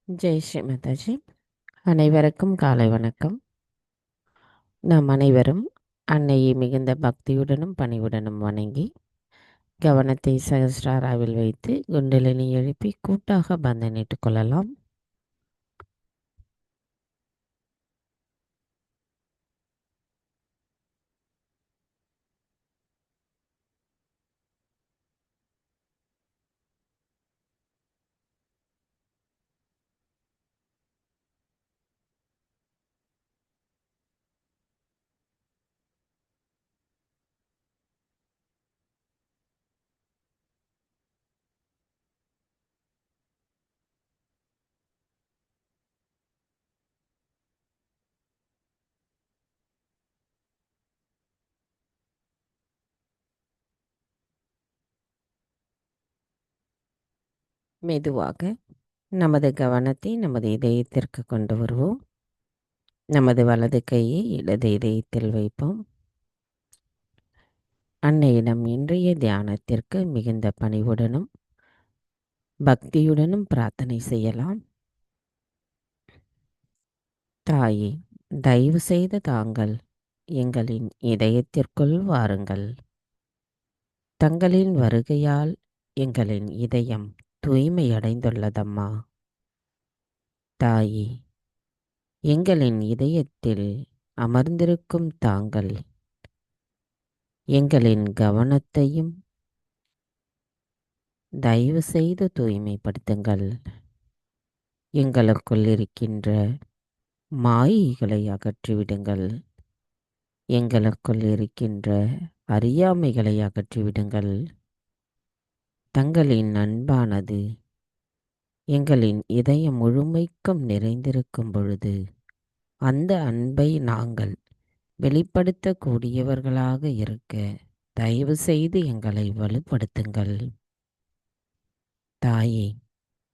ஜெய் ஸ்ரீ மாதாஜி. அனைவருக்கும் காலை வணக்கம். நாம் அனைவரும் அன்னையை மிகுந்த பக்தியுடனும் பணிவுடனும் வணங்கி கவனத்தை சகஸ்ராராவில் வைத்து குண்டலினி எழுப்பி கூட்டாக பந்தனிட்டுக் கொள்ளலாம். மெதுவாக நமது கவனத்தை நமது இதயத்திற்கு கொண்டு வருவோம். நமது வலது கையை இடது இதயத்தில் வைப்போம். அன்னையிடம் இன்றைய தியானத்திற்கு மிகுந்த பணிவுடனும் பக்தியுடனும் பிரார்த்தனை செய்யலாம். தாயே, தயவு செய்து தாங்கள் எங்களின் இதயத்திற்குள் வாருங்கள். தங்களின் வருகையால் எங்களின் இதயம் தூய்மையடைந்துள்ளதம்மா. தாயே, எங்களின் இதயத்தில் அமர்ந்திருக்கும் தாங்கள் எங்களின் கவனத்தையும் தயவு செய்து தூய்மைப்படுத்துங்கள். எங்களுக்குள் இருக்கின்ற மாயைகளை அகற்றிவிடுங்கள். எங்களுக்குள் இருக்கின்ற அறியாமைகளை அகற்றிவிடுங்கள். தங்களின் அன்பானது எங்களின் இதயம் முழுமைக்கும் நிறைந்திருக்கும் பொழுது அந்த அன்பை நாங்கள் வெளிப்படுத்தக்கூடியவர்களாக இருக்க தயவு செய்து எங்களை வலுப்படுத்துங்கள். தாயே,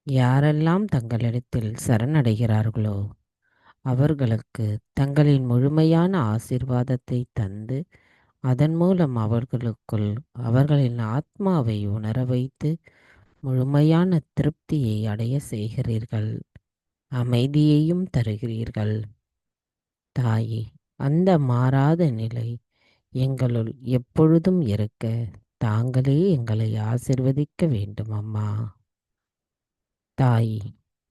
யாரெல்லாம் தங்களிடத்தில் சரணடைகிறார்களோ அவர்களுக்கு தங்களின் முழுமையான ஆசீர்வாதத்தை தந்து அதன் மூலம் அவர்களுக்குள் அவர்களின் ஆத்மாவை உணர வைத்து முழுமையான திருப்தியை அடைய செய்கிறீர்கள். அமைதியையும் தருகிறீர்கள். தாயே, அந்த மாறாத நிலை எங்களுள் எப்பொழுதும் இருக்க தாங்களே எங்களை ஆசிர்வதிக்க வேண்டும் அம்மா. தாயே,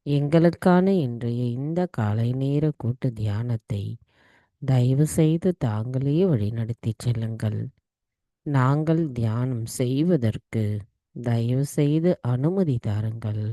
எங்களுக்கான இன்றைய இந்த காலை நேர கூட்டு தியானத்தை தயவு செய்து தாங்களே வழிநடத்தி செல்லுங்கள். நாங்கள் தியானம் செய்வதற்கு தயவு செய்து அனுமதி தாருங்கள்.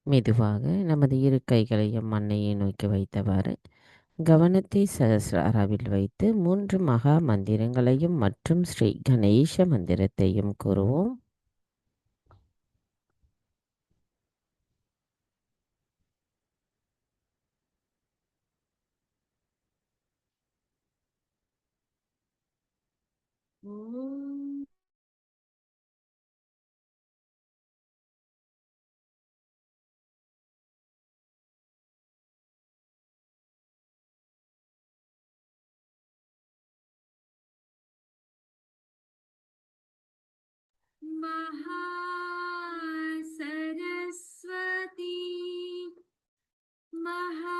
மெதுவாக நமது இரு கைகளையும் அன்னையை நோக்கி வைத்தவாறு கவனத்தை சகஸ்ராராவில் வைத்து 3 மகா மந்திரங்களையும் மற்றும் ஸ்ரீ கணேச மந்திரத்தையும் கூறுவோம். महासरस्वती महाकाली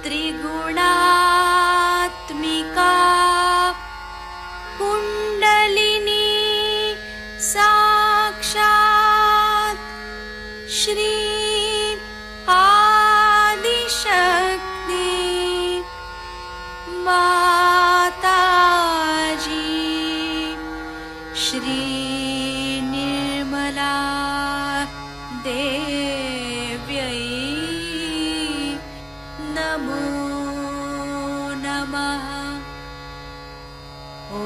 त्रिगुणात्मिका कुण्डलिनी साक्षात् श्री आदिशक्ति माताजी श्री निर्मला देव्यै नमो नमः। ॐ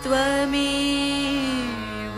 त्वमेव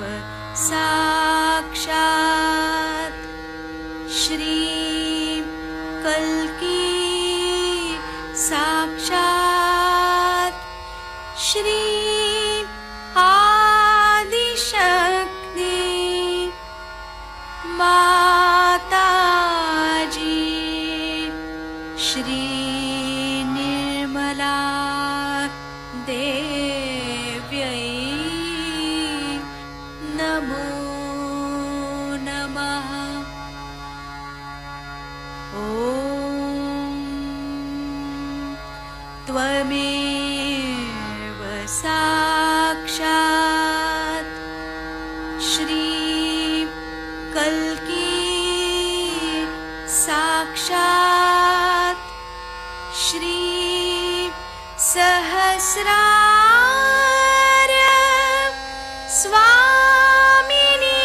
त्वमेव साक्षात् श्री कल्की साक्षात् श्री सहस्रार्य स्वामिनी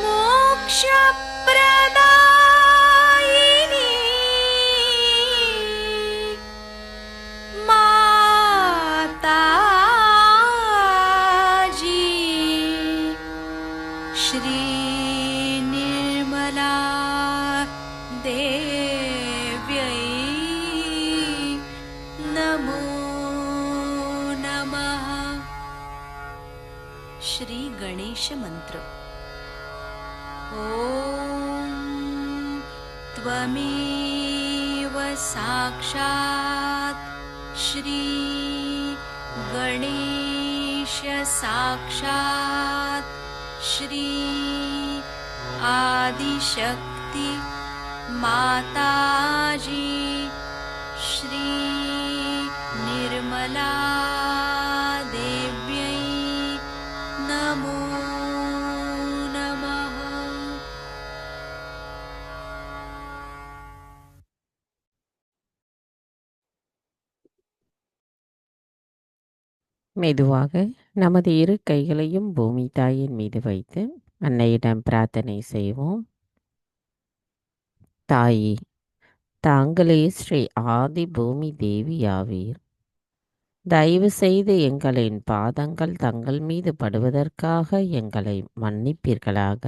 मोक्षप्रदायिनी माताजी श्री निर्मला देव्यै नमो नमः। श्री गणेश मंत्र। ॐ त्वमेव साक्षात् श्री गणेश साक्षात् श्री आदिशक्ति माताजी श्री निर्मला देव्यै नमो नमः। மெதுவாக நமது இரு கைகளையும் பூமி தாயின் மீது வைத்து அன்னையிடம் பிரார்த்தனை செய்வோம். தாயே, தாங்களே ஸ்ரீ ஆதி பூமி தேவி ஆவீர். தயவு செய்து எங்களின் பாதங்கள் தங்கள் மீது படுவதற்காக எங்களை மன்னிப்பீர்களாக.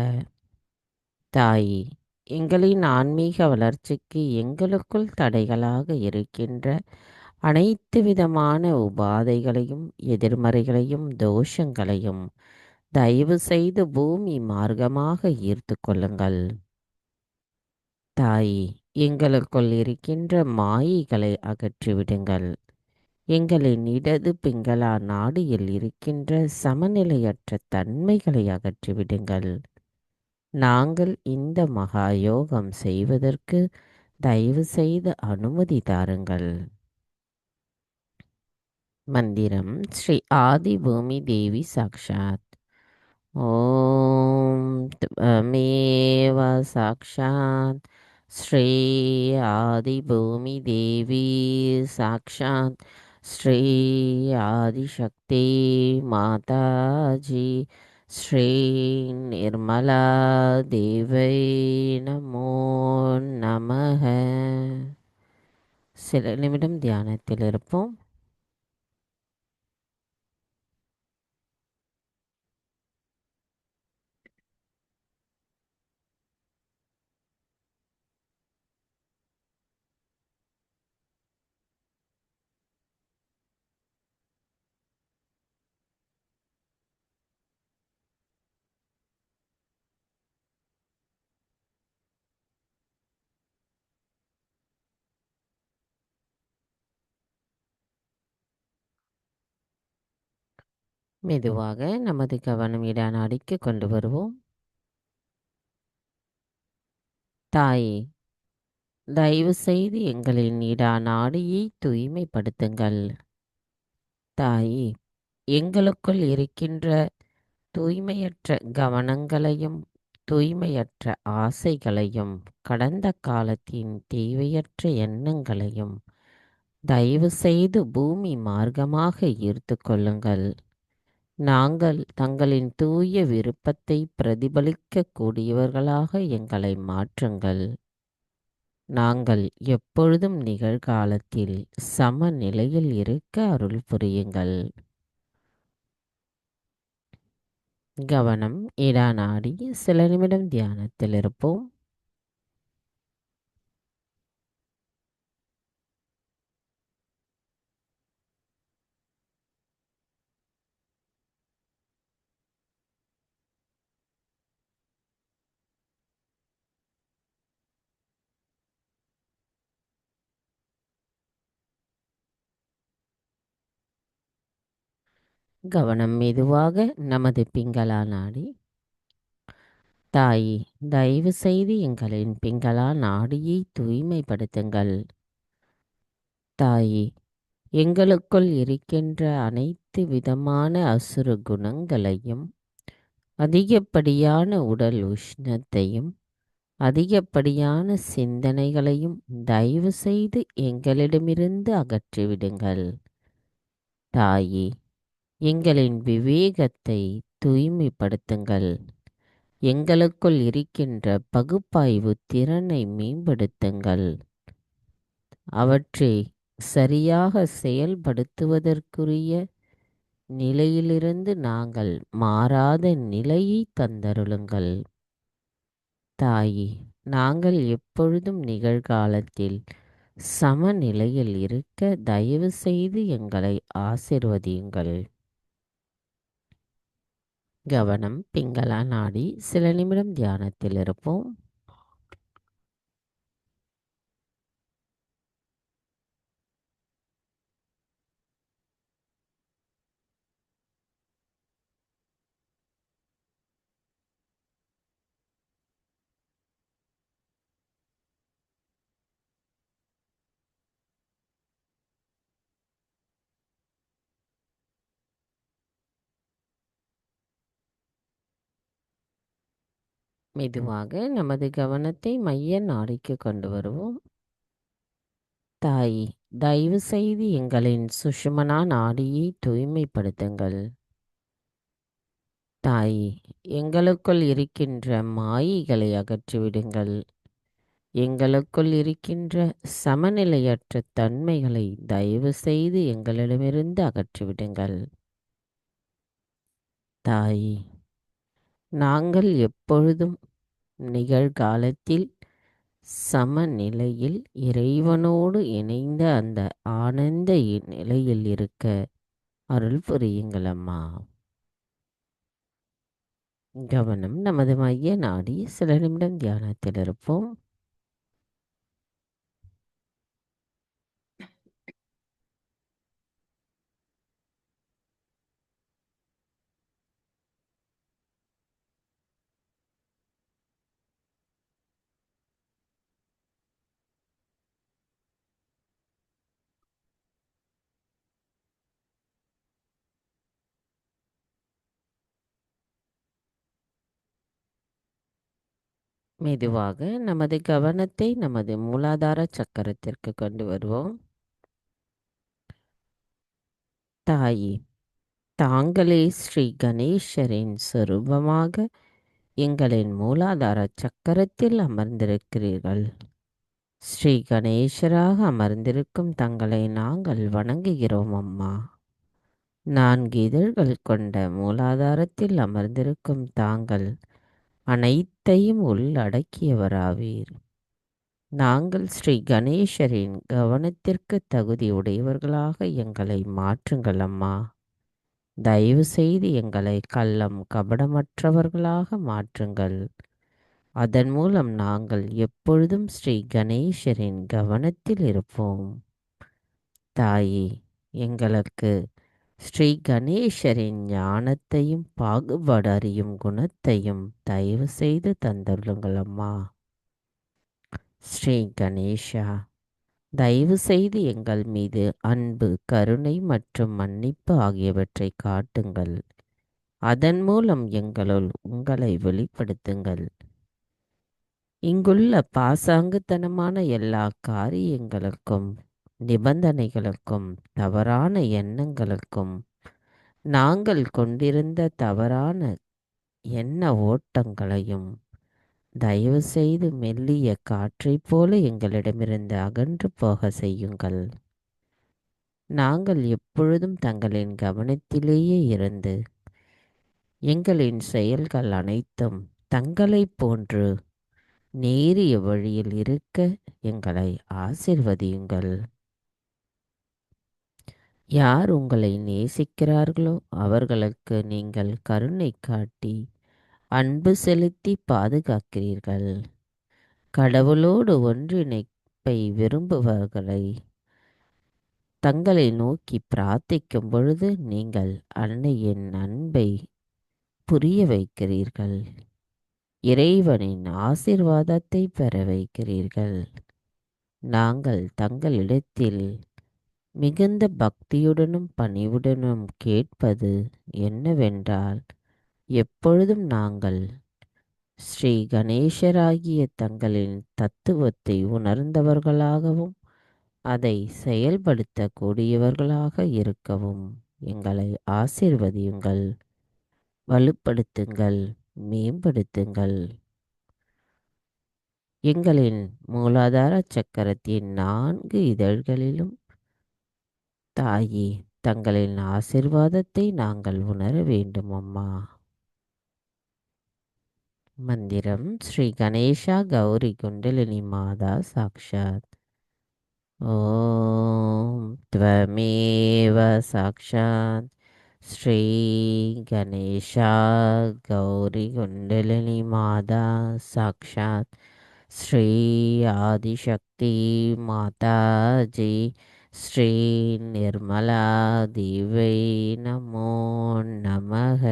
தாயே, எங்களின் ஆன்மீக வளர்ச்சிக்கு எங்களுக்குள் தடைகளாக இருக்கின்ற அனைத்து விதமான உபாதைகளையும் எதிர்மறைகளையும் தோஷங்களையும் தயவு செய்து பூமி மார்க்கமாக ஈர்த்து கொள்ளுங்கள். தாயே, எங்களுக்குள் இருக்கின்ற மாயைகளை அகற்றிவிடுங்கள். எங்களின் இடது பிங்களா நாடியில் இருக்கின்ற சமநிலையற்ற தன்மைகளை அகற்றிவிடுங்கள். நாங்கள் இந்த மகா யோகம் செய்வதற்கு தயவு செய்து அனுமதி தாருங்கள். மந்திரம் ஸ்ரீ ஆதி பூமி தேவி சாக்ஷாத். ஓம் त्वमेव साक्षात् श्री आदिभूमि देवी साक्षात् श्री आदिशक्ति माताजी श्री निर्मला देवै நமோ நமः. சில நிமிடம் தியானத்தில் இருப்போம். மெதுவாக நமது கவனம் இட நாடிக்கு கொண்டு வருவோம். தாயே, தயவு செய்து எங்களின் இடா நாடியை தூய்மைப்படுத்துங்கள். தாயே, எங்களுக்குள் இருக்கின்ற தூய்மையற்ற கவனங்களையும் தூய்மையற்ற ஆசைகளையும் கடந்த காலத்தின் தேவையற்ற எண்ணங்களையும் தயவு செய்து பூமி மார்க்கமாக ஈர்த்து கொள்ளுங்கள். நாங்கள் தங்களின் தூய விருப்பத்தை பிரதிபலிக்க கூடியவர்களாக எங்களை மாற்றுங்கள். நாங்கள் எப்பொழுதும் நிகழ்காலத்தில் சமநிலையில் இருக்க அருள் புரியுங்கள். கவனம் இடா நாடி. சில நிமிடம் தியானத்தில் இருப்போம். கவனம் மெதுவாக நமது பிங்களா நாடி. தாயே, தயவு செய்து எங்களின் பிங்களா நாடியை தூய்மைப்படுத்துங்கள். தாயே, எங்களுக்குள் இருக்கின்ற அனைத்து விதமான அசுர குணங்களையும், அதிகப்படியான உடல் உஷ்ணத்தையும், அதிகப்படியான சிந்தனைகளையும் தயவு செய்து எங்களிடமிருந்து அகற்றிவிடுங்கள். தாயே, எங்களின் விவேகத்தை தூய்மைப்படுத்துங்கள். எங்களுக்குள் இருக்கின்ற பகுப்பாய்வு திறனை மேம்படுத்துங்கள். அவற்றை சரியாக செயல்படுத்துவதற்குரிய நிலையிலிருந்து நாங்கள் மாறாத நிலையை தந்தருளுங்கள். தாயே, நாங்கள் எப்பொழுதும் நிகழ்காலத்தில் சமநிலையில் இருக்க தயவு செய்து எங்களை ஆசிர்வதியுங்கள். கவனம் பிங்களா நாடி. சில நிமிடம் தியானத்தில் இருப்போம். மெதுவாக நமது கவனத்தை மைய நாடிக்கு கொண்டு வருவோம். தாயே, தயவு செய்து எங்களின் சுஷுமனா நாடியை தூய்மைப்படுத்துங்கள். தாயே, எங்களுக்குள் இருக்கின்ற மாயைகளை அகற்றிவிடுங்கள். எங்களுக்குள் இருக்கின்ற சமநிலையற்ற தன்மைகளை தயவு செய்து எங்களிடமிருந்து அகற்றிவிடுங்கள். தாயே, நாங்கள் எப்பொழுதும் நிகழ்காலத்தில் சமநிலையில் இறைவனோடு இணைந்த அந்த ஆனந்த நிலையில் இருக்க அருள் புரியுங்கள் அம்மா. கவனம் நமது மைய நாடி. சில நிமிடம் தியானத்தில் இருப்போம். மெதுவாக நமது கவனத்தை நமது மூலாதார சக்கரத்திற்கு கொண்டு வருவோம். தாயே, தாங்களே ஸ்ரீ கணேசரின் சொரூபமாக எங்களின் மூலாதார சக்கரத்தில் அமர்ந்திருக்கிறீர்கள். ஸ்ரீ கணேசராக அமர்ந்திருக்கும் தங்களை நாங்கள் வணங்குகிறோம் அம்மா. 4 இதழ்கள் கொண்ட மூலாதாரத்தில் அமர்ந்திருக்கும் தாங்கள் அனைத்தையும் உள்ளடக்கியவராவீர். நாங்கள் ஸ்ரீ கணேசரின் கவனத்திற்கு தகுதி உடையவர்களாக எங்களை மாற்றுங்கள் அம்மா. தயவு செய்து எங்களை கள்ளம் கபடமற்றவர்களாக மாற்றுங்கள். அதன் மூலம் நாங்கள் எப்பொழுதும் ஸ்ரீ கணேசரின் கவனத்தில் இருப்போம். தாயே, எங்களுக்கு ஸ்ரீ கணேசரின் ஞானத்தையும் பாகுபாடு அறியும் குணத்தையும் தயவு செய்து தந்தருளுங்கள் அம்மா. ஸ்ரீ கணேஷா, தயவு செய்து எங்கள் மீது அன்பு, கருணை மற்றும் மன்னிப்பு ஆகியவற்றை காட்டுங்கள். அதன் மூலம் எங்களுள் உங்களை வெளிப்படுத்துங்கள். இங்குள்ள பாசாங்குத்தனமான எல்லா காரியங்களுக்கும், நிபந்தனைகளுக்கும், தவறான எண்ணங்களுக்கும், நாங்கள் கொண்டிருந்த தவறான எண்ண ஓட்டங்களையும் தயவு செய்து மெல்லிய காற்றைப் போல எங்களிடமிருந்து அகன்று போக செய்யுங்கள். நாங்கள் எப்பொழுதும் தங்களின் கவனத்திலேயே இருந்து எங்களின் செயல்கள் அனைத்தும் தங்களைப் போன்று நேரிய வழியில் இருக்க எங்களை ஆசிர்வதியுங்கள். யார் உங்களை நேசிக்கிறார்களோ அவர்களுக்கு நீங்கள் கருணை காட்டி அன்பு செலுத்தி பாதுகாக்கிறீர்கள். கடவுளோடு ஒன்றிணைப்பை விரும்புபவர்களை தங்களை நோக்கி பிரார்த்திக்கும் பொழுது நீங்கள் அன்னையின் அன்பை புரிய வைக்கிறீர்கள். இறைவனின் ஆசீர்வாதத்தை பெற வைக்கிறீர்கள். நாங்கள் தங்களிடத்தில் மிகுந்த பக்தியுடனும் பணிவுடனும் கேட்பது என்னவென்றால், எப்பொழுதும் நாங்கள் ஸ்ரீ கணேசராகிய தங்களின் தத்துவத்தை உணர்ந்தவர்களாகவும் அதை செயல்படுத்தக்கூடியவர்களாக இருக்கவும் எங்களை ஆசீர்வதியுங்கள், வலுப்படுத்துங்கள், மேம்படுத்துங்கள். எங்களின் மூலாதார சக்கரத்தின் 4 இதழ்களிலும் தாயே, தங்களின் ஆசீர்வாதத்தை நாங்கள் உணர வேண்டும் அம்மா. மந்திரம் ஸ்ரீ கணேஷா கௌரி குண்டலினி மாதா சாக்ஷாத். ஓம் த்வமேவ சாக்ஷாத் ஸ்ரீ கணேஷா கௌரி குண்டலினி மாதா சாக்ஷாத் ஸ்ரீ ஆதிசக்தி மாதாஜி ஸ்ரீ நிர்மலா தேவை நமோ நமக.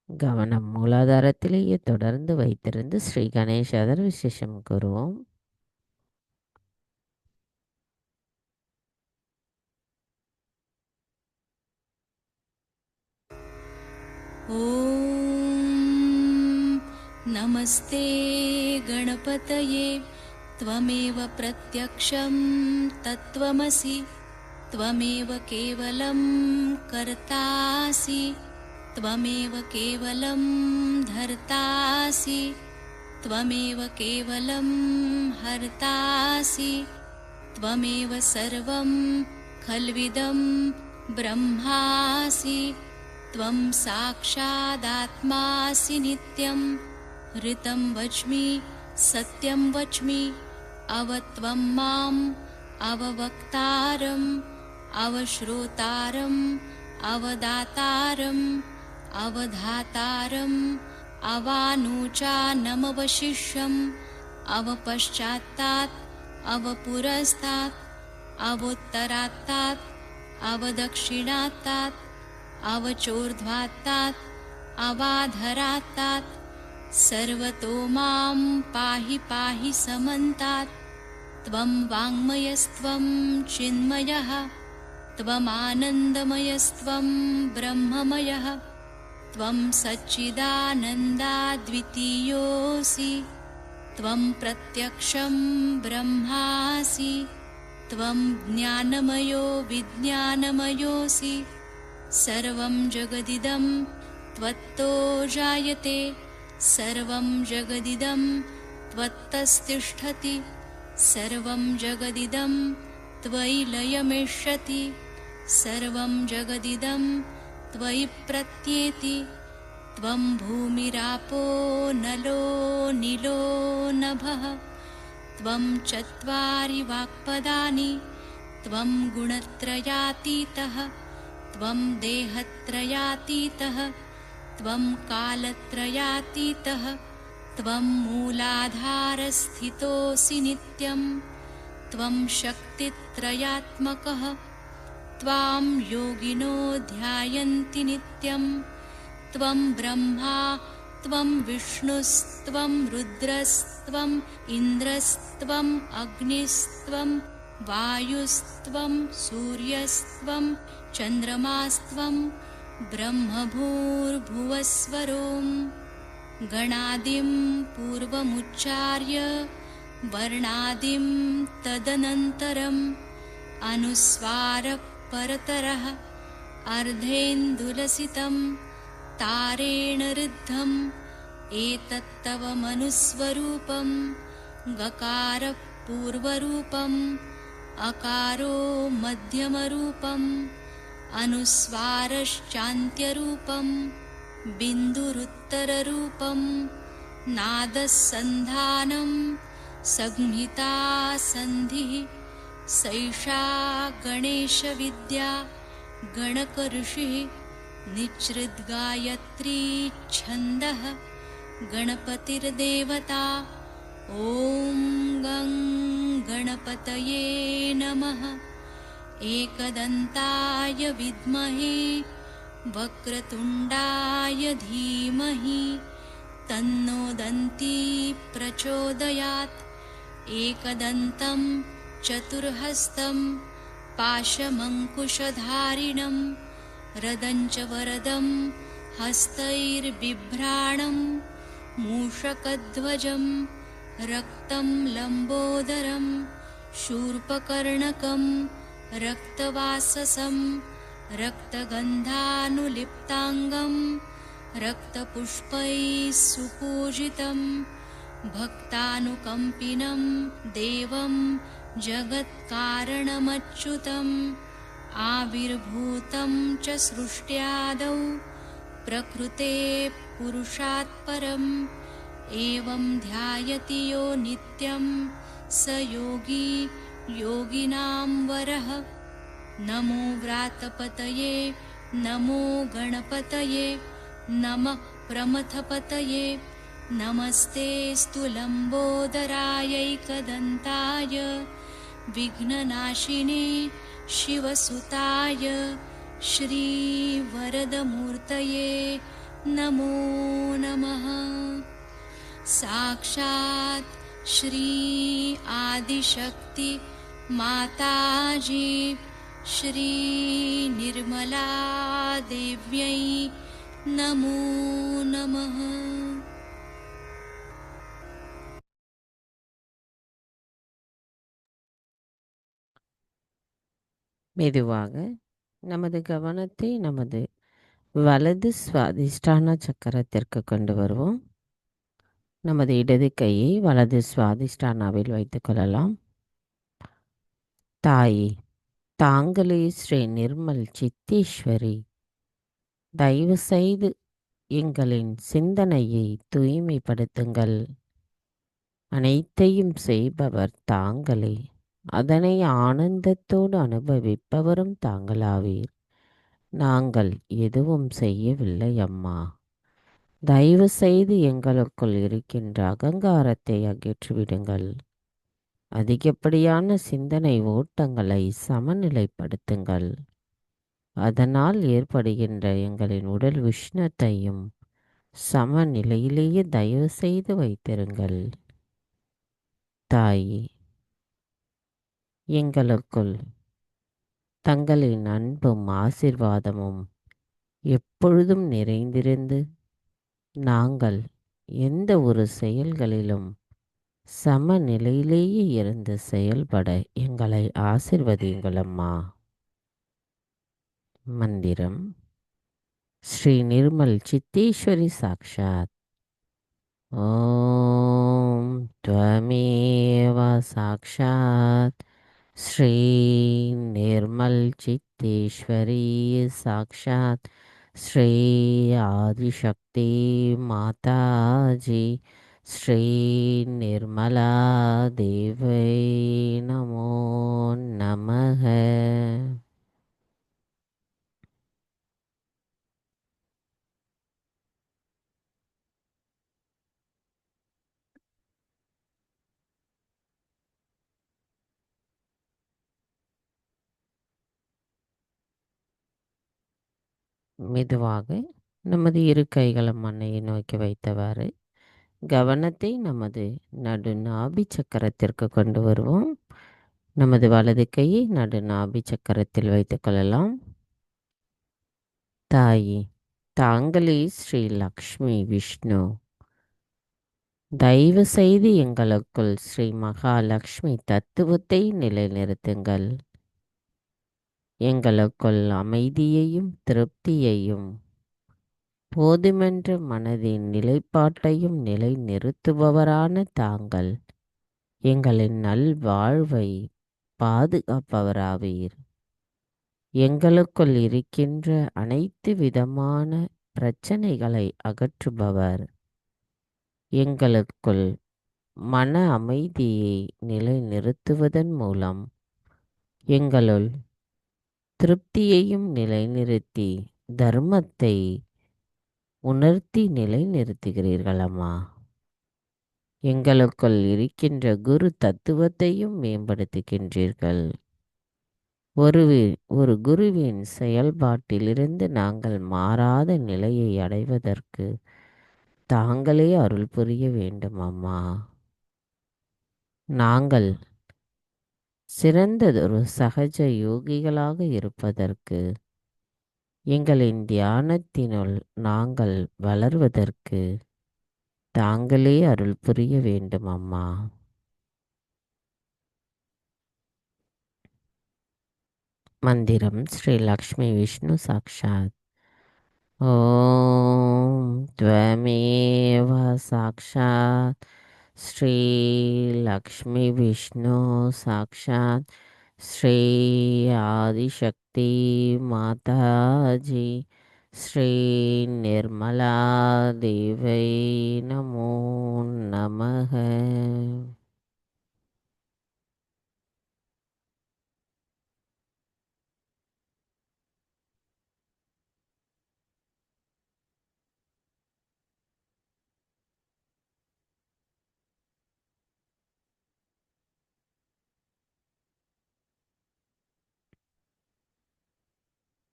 கவனம் மூலாதாரத்திலேயே தொடர்ந்து வைத்திருந்து ஸ்ரீ கணேசாதர் விசேஷம் கூறுவோம். ॐ नमस्ते गणपतये त्वमेव प्रत्यक्षं तत्त्वमसि त्वमेव केवलं कर्तासि त्वमेव केवलं धर्तासि त्वमेव केवलं हर्तासि त्वमेव सर्वं खल्विदं ब्रह्मासि त्वं साक्षादात्मासि नित्यं ऋतं वच्मि सत्यं वच्मि अवत्वं माम् अववक्तारम् अवश्रोतारम् अवदातारम् अवधातारम् अवानूचानमवशिष्यम् अवपश्चात्तात् अवपुरस्तात् अवोत्तरात्तात् अवदक्षिणात्तात् अवचोर्ध्वात्तात् अवाधरात्तात् सर्वतो मां पाहि पाहि समन्तात् त्वं वाङ्मयस्त्वं चिन्मयः त्वमानन्दमयस्त्वं ब्रह्ममयः त्वं सच्चिदानन्दाद्वितीयोऽसि त्वं प्रत्यक्षं ब्रह्मासि त्वं ज्ञानमयो विज्ञानमयोऽसि सर्वं जगदिदं त्वत्तो जायते सर्वं जगदिदं त्वत्तस्तिष्ठति सर्वं जगदिदं त्वयि लयमेष्यति सर्वं जगदिदं त्वयि प्रत्येति त्वं भूमिरापो नलो नीलो नभः त्वं चत्वारि वाक्पदानि त्वं गुणत्रयातीतः त्वं देहत्रयातीतः त्वं कालत्रयातीतः त्वं मूलाधारस्थितोऽसि नित्यं त्वं शक्तित्रयात्मकः त्वां योगिनो ध्यायन्ति नित्यं त्वं ब्रह्मा त्वं विष्णुस्त्वं रुद्रस्त्वम् इन्द्रस्त्वम् अग्निस्त्वं वायुस्त्वं सूर्यस्त्वं चन्द्रमास्त्वं ब्रह्मभूर्भुवस्वरों गणादिं पूर्वमुच्चार्य वर्णादिं तदनन्तरम् अनुस्वारः परतरः अर्धेन्दुलसितं तारेण ऋद्धम् एतत्तव मनुस्वरूपं गकारः पूर्वरूपम् अकारो मध्यमरूपम् अनुस्वारश्चान्त्यरूपं बिन्दुरुत्तररूपं नादस्सन्धानं संहिता सन्धिः सैषा गणेशविद्या गणकऋषिः निच्छृद्गायत्री छन्दः गणपतिर्देवता ॐ गं गणपतये नमः एकदन्ताय विद्महे वक्रतुण्डाय धीमहि तन्नो दन्ती प्रचोदयात् एकदन्तं चतुर्हस्तं पाशमङ्कुशधारिणं रदञ्च वरदं हस्तैर्बिभ्राणं मूषकध्वजं रक्तं लम्बोदरं शूर्पकर्णकं रक्तवाससं रक्तगन्धानुलिप्ताङ्गं रक्तपुष्पैः सुपूजितं भक्तानुकम्पिनं देवं जगत्कारणमच्युतम् आविर्भूतं च सृष्ट्यादौ प्रकृते पुरुषात् परम् एवं ध्यायति यो नित्यं स योगी योगिनां वरः। नमो व्रातपतये नमो गणपतये नमः प्रमथपतये नमस्तेऽस्तु लम्बोदरायैकदन्ताय विघ्ननाशिने शिवसुताय श्रीवरदमूर्तये नमो नमः। साक्षात् श्री आदिशक्ति माताजी श्री निर्मला देव्यै नमो नमः। மெதுவாக நமது கவனத்தை நமது வலது சுவாதிஷ்டான சக்கரத்திற்கு கொண்டு வருவோம். நமது இடது கையை வலது சுவாதிஷ்டானாவில் வைத்துக் கொள்ளலாம். தாயே, தாங்களே ஸ்ரீ நிர்மல் சித்தீஸ்வரி, தயவு செய்து எங்களின் சிந்தனையை தூய்மைப்படுத்துங்கள். அனைத்தையும் செய்பவர் தாங்களே, அதனை ஆனந்தத்தோடு அனுபவிப்பவரும் தாங்களாவீர். நாங்கள் எதுவும் செய்யவில்லை அம்மா. தயவு செய்து எங்களுக்குள் இருக்கின்ற அகங்காரத்தை அகற்றிவிடுங்கள். அதிகப்படியான சிந்தனை ஓட்டங்களை சமநிலைப்படுத்துங்கள். அதனால் ஏற்படுகின்ற எங்களின் உடல் உஷ்ணத்தையும் சமநிலையிலேயே தயவு செய்து வைத்திருங்கள். தாயே, எங்களுக்குள் தங்களின் அன்பும் ஆசீர்வாதமும் எப்பொழுதும் நிறைந்திருந்து நாங்கள் எந்த ஒரு செயல்களிலும் சமநிலையிலேயே இருந்து செயல்பட எங்களை ஆசீர்வதியுங்கள் அம்மா. மந்திரம்: ஸ்ரீ நிர்மல் சித்தீஸ்வரி சாக்ஷாத். ஓம் த்வமேவ சாக்ஷாத் ஸ்ரீ நிர்மல் சித்தேஸ்வரி சாக்ஷாத் ஸ்ரீ ஆதிசக்தி மாதாஜி ஸ்ரீ நிர்மலா தேவை நமோ நமக. மெதுவாக நமது இரு கைகளும் மண்ணையை நோக்கி வைத்தவாறு கவனத்தை நமது நடு நாபி சக்கரத்திற்கு கொண்டு வருவோம். நமது வலது கையை நடு நாபி சக்கரத்தில் வைத்துக் கொள்ளலாம். தாயே, தாங்களே ஸ்ரீ லக்ஷ்மி விஷ்ணு, தயவு செய்து எங்களுக்குள் ஸ்ரீ மகாலட்சுமி தத்துவத்தை நிலைநிறுத்துங்கள். எங்களுக்குள் அமைதியையும் திருப்தியையும் போதுமென்ற மனதின் நிலைப்பாட்டையும் நிலைநிறுத்துபவரான தாங்கள் எங்களின் நல்வாழ்வை பாதுகாப்பவராவீர். எங்களுக்குள் இருக்கின்ற அனைத்து விதமான பிரச்சனைகளை அகற்றுபவர். எங்களுக்குள் மன அமைதியை நிலைநிறுத்துவதன் மூலம் எங்களுள் திருப்தியையும் நிலைநிறுத்தி தர்மத்தை உணர்த்தி நிலைநிறுத்துகிறீர்கள் அம்மா. எங்களுக்குள் இருக்கின்ற குரு தத்துவத்தையும் மேம்படுத்துகின்றீர்கள். ஒரு ஒரு குருவின் செயல்பாட்டிலிருந்து நாங்கள் மாறாத நிலையை அடைவதற்கு தாங்களே அருள் புரிய வேண்டும் அம்மா. நாங்கள் சிறந்ததொரு சகஜ யோகிகளாக இருப்பதற்கு, எங்களின் தியானத்தினுள் நாங்கள் வளர்வதற்கு தாங்களே அருள் புரிய வேண்டும் அம்மா. மந்திரம் ஸ்ரீ லக்ஷ்மி விஷ்ணு சாக்ஷாத். ஓம் त्वमेव சாக்ஷாத் ஸ்ரீ லக்ஷ்மி விஷ்ணு சாக்ஷாத் ஸ்ரீ ஆதிசக்தி மாதாஜி ஸ்ரீ நிர்மலா தேவை நமோ நமக.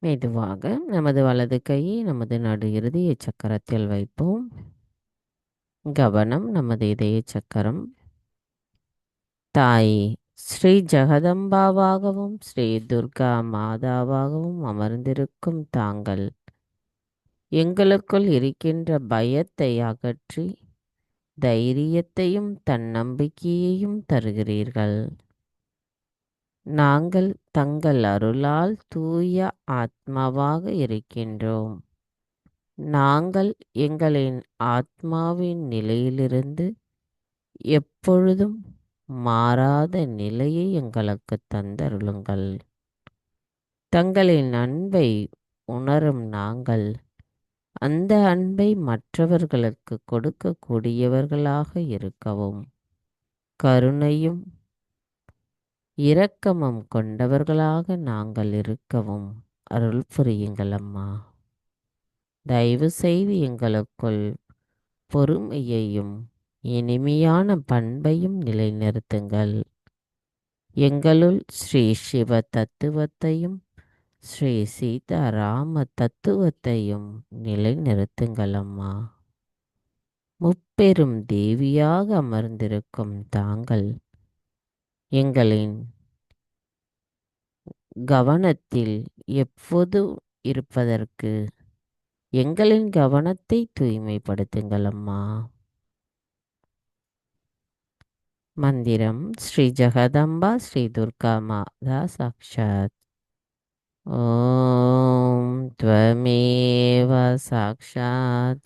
மெதுவாக நமது வலது கையை நமது நடு இருதய சக்கரத்தில் வைப்போம். கவனம் நமது இதய சக்கரம். தாய் ஸ்ரீ ஜெகதம்பாவாகவும் ஸ்ரீ துர்கா மாதாவாகவும் அமர்ந்திருக்கும் தாங்கள் எங்களுக்குள் இருக்கின்ற பயத்தை அகற்றி தைரியத்தையும் தன்னம்பிக்கையையும் தருகிறீர்கள். நாங்கள் தங்கள் அருளால் தூய ஆத்மாவாக இருக்கின்றோம். நாங்கள் எங்களின் ஆத்மாவின் நிலையிலிருந்து எப்பொழுதும் மாறாத நிலையை எங்களுக்கு தந்தருளுங்கள். தங்களின் அன்பை உணரும் நாங்கள் அந்த அன்பை மற்றவர்களுக்கு கொடுக்கக்கூடியவர்களாக இருக்கவும், கருணையும் இரக்கமும் கொண்டவர்களாக நாங்கள் இருக்கவும் அருள் புரியுங்கள் அம்மா. தயவு செய்து எங்களுக்குள் பொறுமையையும் இனிமையான பண்பையும் நிலைநிறுத்துங்கள். எங்களுள் ஸ்ரீ சிவ தத்துவத்தையும் ஸ்ரீ சீதாராம தத்துவத்தையும் நிலைநிறுத்துங்கள் அம்மா. முப்பெரும் தேவியாக அமர்ந்திருக்கும் தாங்கள் எங்களின் கவனத்தில் எப்போது இருப்பதற்கு எங்களின் கவனத்தை தூய்மைப்படுத்துங்கள் அம்மா. மந்திரம் ஸ்ரீ ஜெகதம்பா ஸ்ரீ துர்கா மாதா சாக்ஷாத். ஓம் त्वमेव சாக்ஷாத்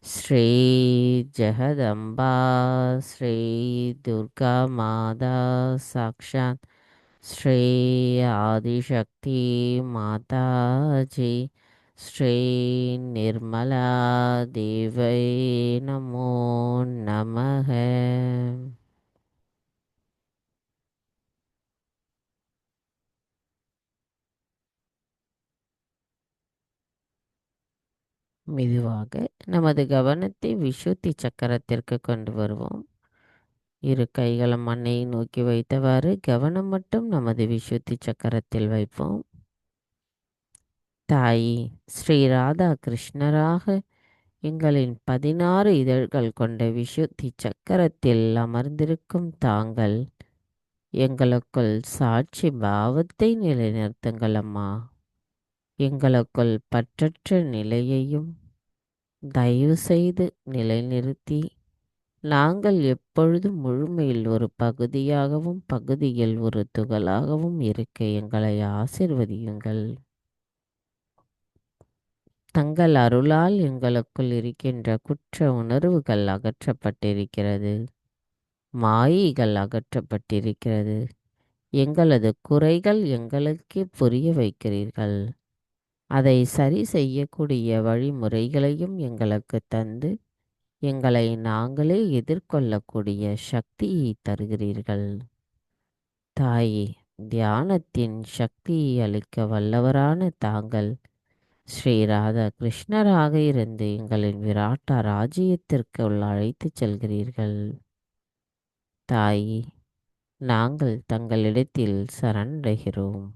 ஸ்ரீ ஜெகதம்பா ஸ்ரீ துர்கா மாதா சாக்ஷாத் ஸ்ரீ ஆதிசக்தி மாதாஜி ஸ்ரீ நிர்மலா தேவை நமோ நமக. மெதுவாக நமது கவனத்தை விசுத்தி சக்கரத்திற்கு கொண்டு வருவோம். இரு கைகளும் மண்ணையை நோக்கி வைத்தவாறு கவனம் மட்டும் நமது விசுத்தி சக்கரத்தில் வைப்போம். தாயி ஸ்ரீ ராதா கிருஷ்ணராக எங்களின் 16 இதழ்கள் கொண்ட விசுத்தி சக்கரத்தில் அமர்ந்திருக்கும் தாங்கள் எங்களுக்குள் சாட்சி பாவத்தை நிலைநிறுத்துங்கள் அம்மா. எங்களுக்குள் பற்றற்ற நிலையையும் தயவு செய்து நிலைநிறுத்தி நாங்கள் எப்பொழுதும் முழுமையில் ஒரு பகுதியாகவும் பகுதியில் ஒரு துகளாகவும் இருக்க எங்களை ஆசிர்வதியுங்கள். தங்கள் அருளால் எங்களுக்குள் இருக்கின்ற குற்ற உணர்வுகள் அகற்றப்பட்டிருக்கிறது. மாயைகள் அகற்றப்பட்டிருக்கிறது. எங்களது குறைகள் எங்களுக்கே புரிய வைக்கிறீர்கள். அதை சரி செய்யக்கூடிய வழிமுறைகளையும் எங்களுக்கு தந்து எங்களை நாங்களே எதிர்கொள்ளக்கூடிய சக்தியை தருகிறீர்கள். தாயே, தியானத்தின் சக்தியை அளிக்க வல்லவரான தாங்கள் ஸ்ரீ ராதா கிருஷ்ணராக இருந்து எங்களின் விராட்டா ராஜ்யத்திற்கு அழைத்துச் செல்கிறீர்கள். தாயே, நாங்கள் தங்களிடத்தில் சரணடைகிறோம்.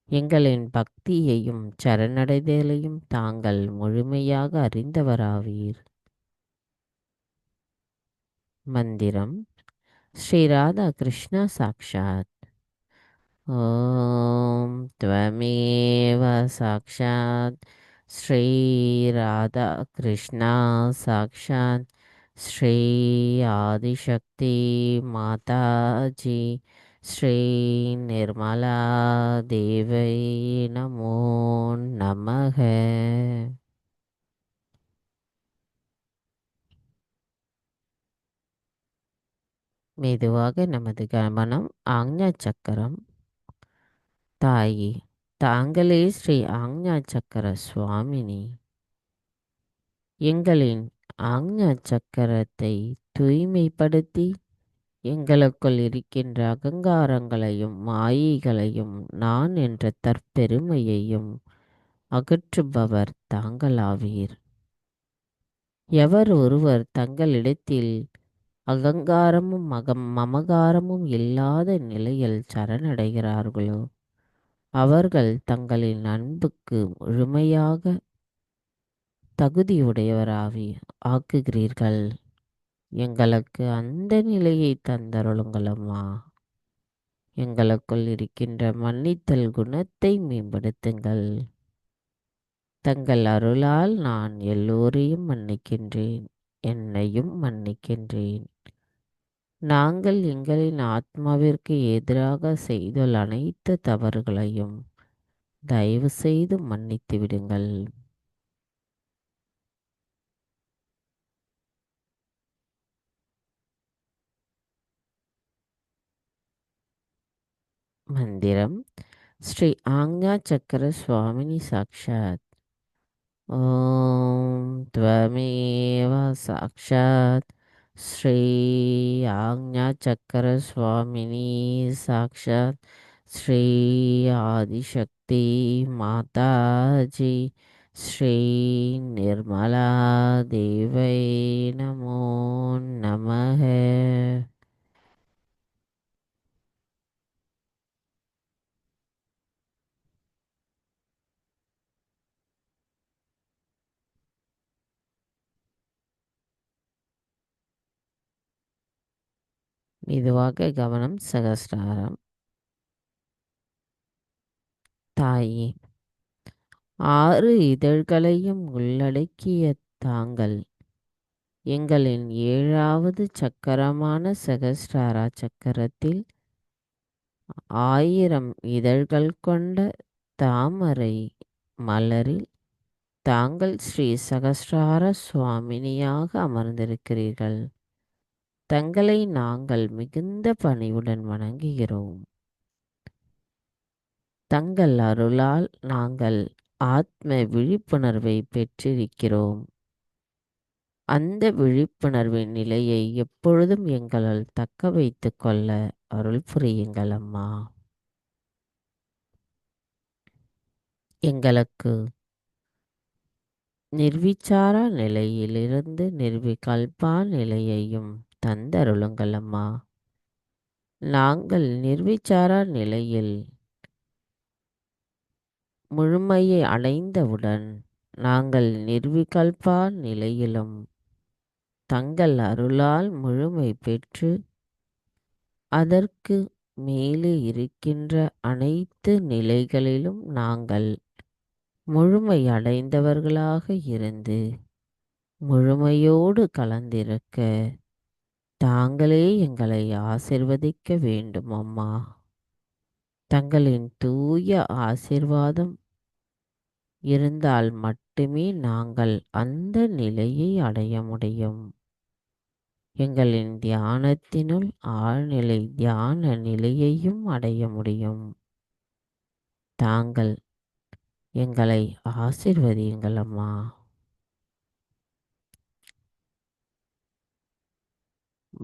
எங்களின் பக்தியையும் சரணடைதலையும் தாங்கள் முழுமையாக அறிந்தவராவீர். மந்திரம் ஸ்ரீ ராதா கிருஷ்ணா சாக்ஷாத். ஓம் त्वमेव साक्षात् श्री राधा कृष्णा साक्षात् श्री आदिशक्ति माताजी श्री निर्मला देवै नमो नमः. மெதுவாக நமது கவனம் ஆக்ஞா சக்கரம். தாயே, தாங்களே ஸ்ரீ ஆக்ஞா சக்கர சுவாமினி. எங்களின் ஆக்ஞா சக்கரத்தை தூய்மைப்படுத்தி எங்களுக்குள் இருக்கின்ற அகங்காரங்களையும் மாயைகளையும் நான் என்ற தற்பெருமையையும் அகற்றுபவர் தாங்களாவீர். எவர் ஒருவர் தங்களிடத்தில் அகங்காரமும் மமகாரமும் இல்லாத நிலையில் சரணடைகிறார்களோ அவர்கள் தங்களின் அன்புக்கு முழுமையாக தகுதியுடையவராவி ஆக்குகிறீர்கள். எங்களுக்கு அந்த நிலையை தந்தருளுங்களம்மா. எங்களுக்குள் இருக்கின்ற மன்னித்தல் குணத்தை மேம்படுத்துங்கள். தங்கள் அருளால் நான் எல்லோரையும் மன்னிக்கின்றேன், என்னையும் மன்னிக்கின்றேன். நாங்கள் எங்களின் ஆத்மாவிற்கு எதிராக செய்துள்ள அனைத்து தவறுகளையும் தயவு செய்து மன்னித்து விடுங்கள். மந்திரம் ஸ்ரீ ஆக்ஞா சக்கர சுவாமினி சாக்ஷாத். ஓம் त्वमेव साक्षात् श्री आज्ञा चक्र स्वामिनी साक्षात् श्री आदिशक्ति माताजी श्री निर्मला देवै नमो नमः. மெதுவாக கவனம் சகஸ்ராரம். தாயே, 6 இதழ்களையும் உள்ளடக்கிய தாங்கள் எங்களின் 7வது சக்கரமான சகஸ்ராரா சக்கரத்தில் 1000 இதழ்கள் கொண்ட தாமரை மலரில் தாங்கள் ஸ்ரீ சகஸ்ரார சுவாமினியாக அமர்ந்திருக்கிறீர்கள். தங்களை நாங்கள் மிகுந்த பணிவுடன் வணங்குகிறோம். தங்கள் அருளால் நாங்கள் ஆத்ம விழிப்புணர்வை பெற்றிருக்கிறோம். அந்த விழிப்புணர்வின் நிலையை எப்பொழுதும் எங்களால் தக்க வைத்து கொள்ள அருள் புரியுங்கள் அம்மா. எங்களுக்கு நிர்விச்சாரா நிலையிலிருந்து நிர்விகல்பா நிலையையும் தந்தருளுங்கள் அம்மா. நாங்கள் நிர்விச்சாரா நிலையில் முழுமையை அடைந்தவுடன் நாங்கள் நிர்விகல்பா நிலையிலும் தங்கள் அருளால் முழுமை பெற்று அதற்கு மேலே இருக்கின்ற அனைத்து நிலைகளிலும் நாங்கள் முழுமை அடைந்தவர்களாக இருந்து முழுமையோடு கலந்திருக்க தாங்களே எங்களை ஆசிர்வதிக்க வேண்டும் அம்மா. தங்களின் தூய ஆசிர்வாதம் இருந்தால் மட்டுமே நாங்கள் அந்த நிலையை அடைய முடியும். எங்களின் தியானத்தினுள் ஆழ்நிலை தியான நிலையையும் அடைய முடியும். தாங்கள் எங்களை ஆசிர்வதியுங்கள் அம்மா.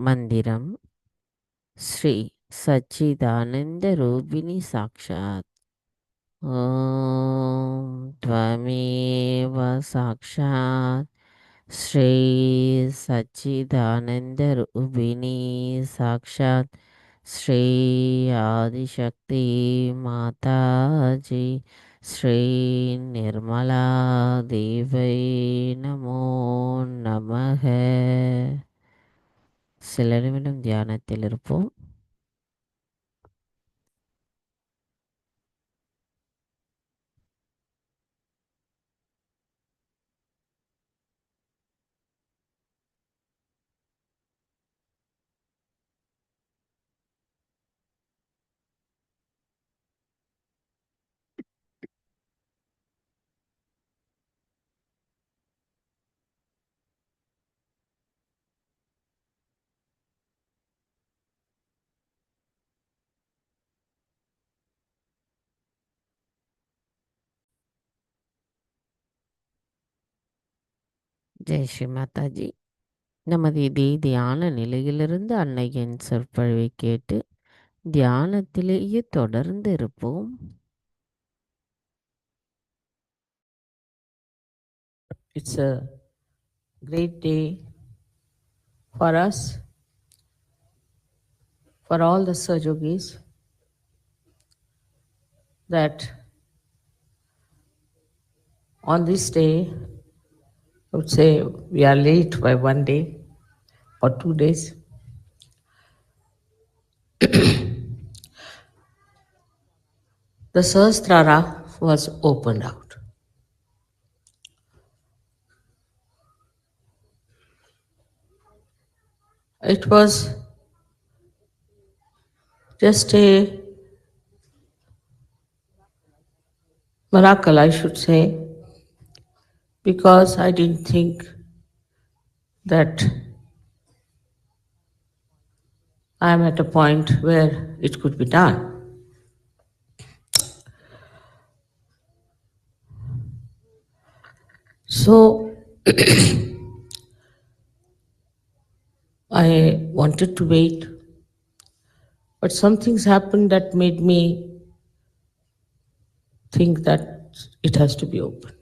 மந்திரம் ஸ்ரீ சச்சிதானந்த ரூபிணி சாக்ஷாத். ஓம் त्वमेव साक्षात् श्री सच्चिदानंद रूपिणी साक्षात् ஸ்ரீ ஆதிசக்தி மாதாஜி ஸ்ரீ நிர்மலா தேவை நமோ நமக. சில நிமிடம் தியானத்தில் இருப்போம். ஜெய் ஸ்ரீ மாதாஜி. நமது இதே தியான நிலையிலிருந்து அன்னையின் சொற்பொழிவை கேட்டு தியானத்திலேயே தொடர்ந்து இருப்போம். It's a great day for us, for all the Sahajogis, that on this day, I would say we are late by 1 day or 2 days. The Sahasrara was opened out. It was just a miracle, I should say, because I didn't think that I am at a point where it could be done. So I wanted to wait, but some things happened that made me think that it has to be open.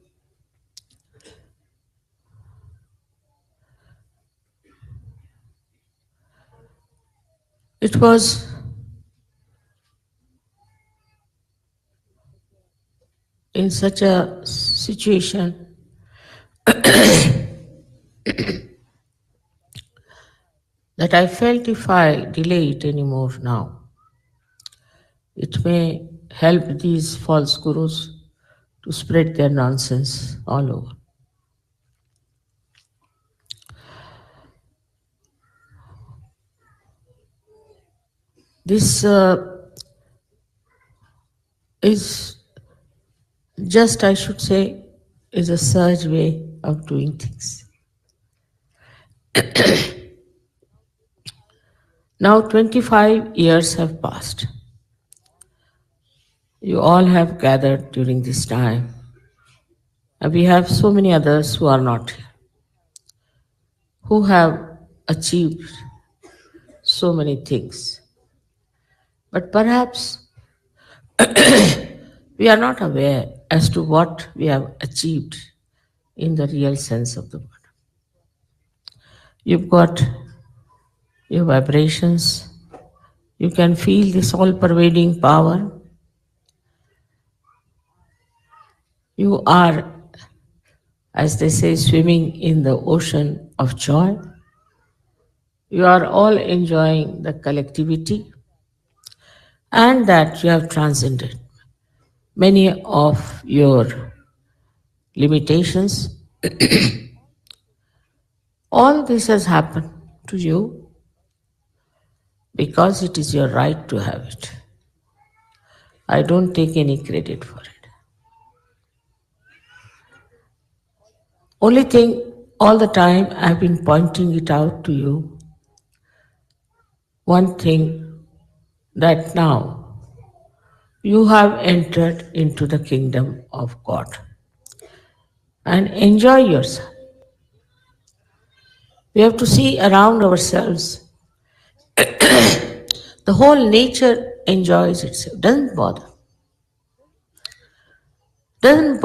It was in such a situation that I felt if I delay it anymore now, it may help these false gurus to spread their nonsense all over. This is just, I should say, is a surge way of doing things. Now 25 years have passed. You all have gathered during this time, and we have so many others who are not here, who have achieved so many things. But perhaps we are not aware as to what we have achieved in the real sense of the word. You've got your vibrations. You can feel this all-pervading power. You are, as they say, swimming in the ocean of joy. You are all enjoying the collectivity and that you have transcended many of your limitations. All this has happened to you because it is your right to have it. I don't take any credit for it. Only thing, all the time I've been pointing it out to you, one thing, that now you have entered into the kingdom of God and enjoy yourself. We have to see around ourselves. The whole nature enjoys itself, doesn't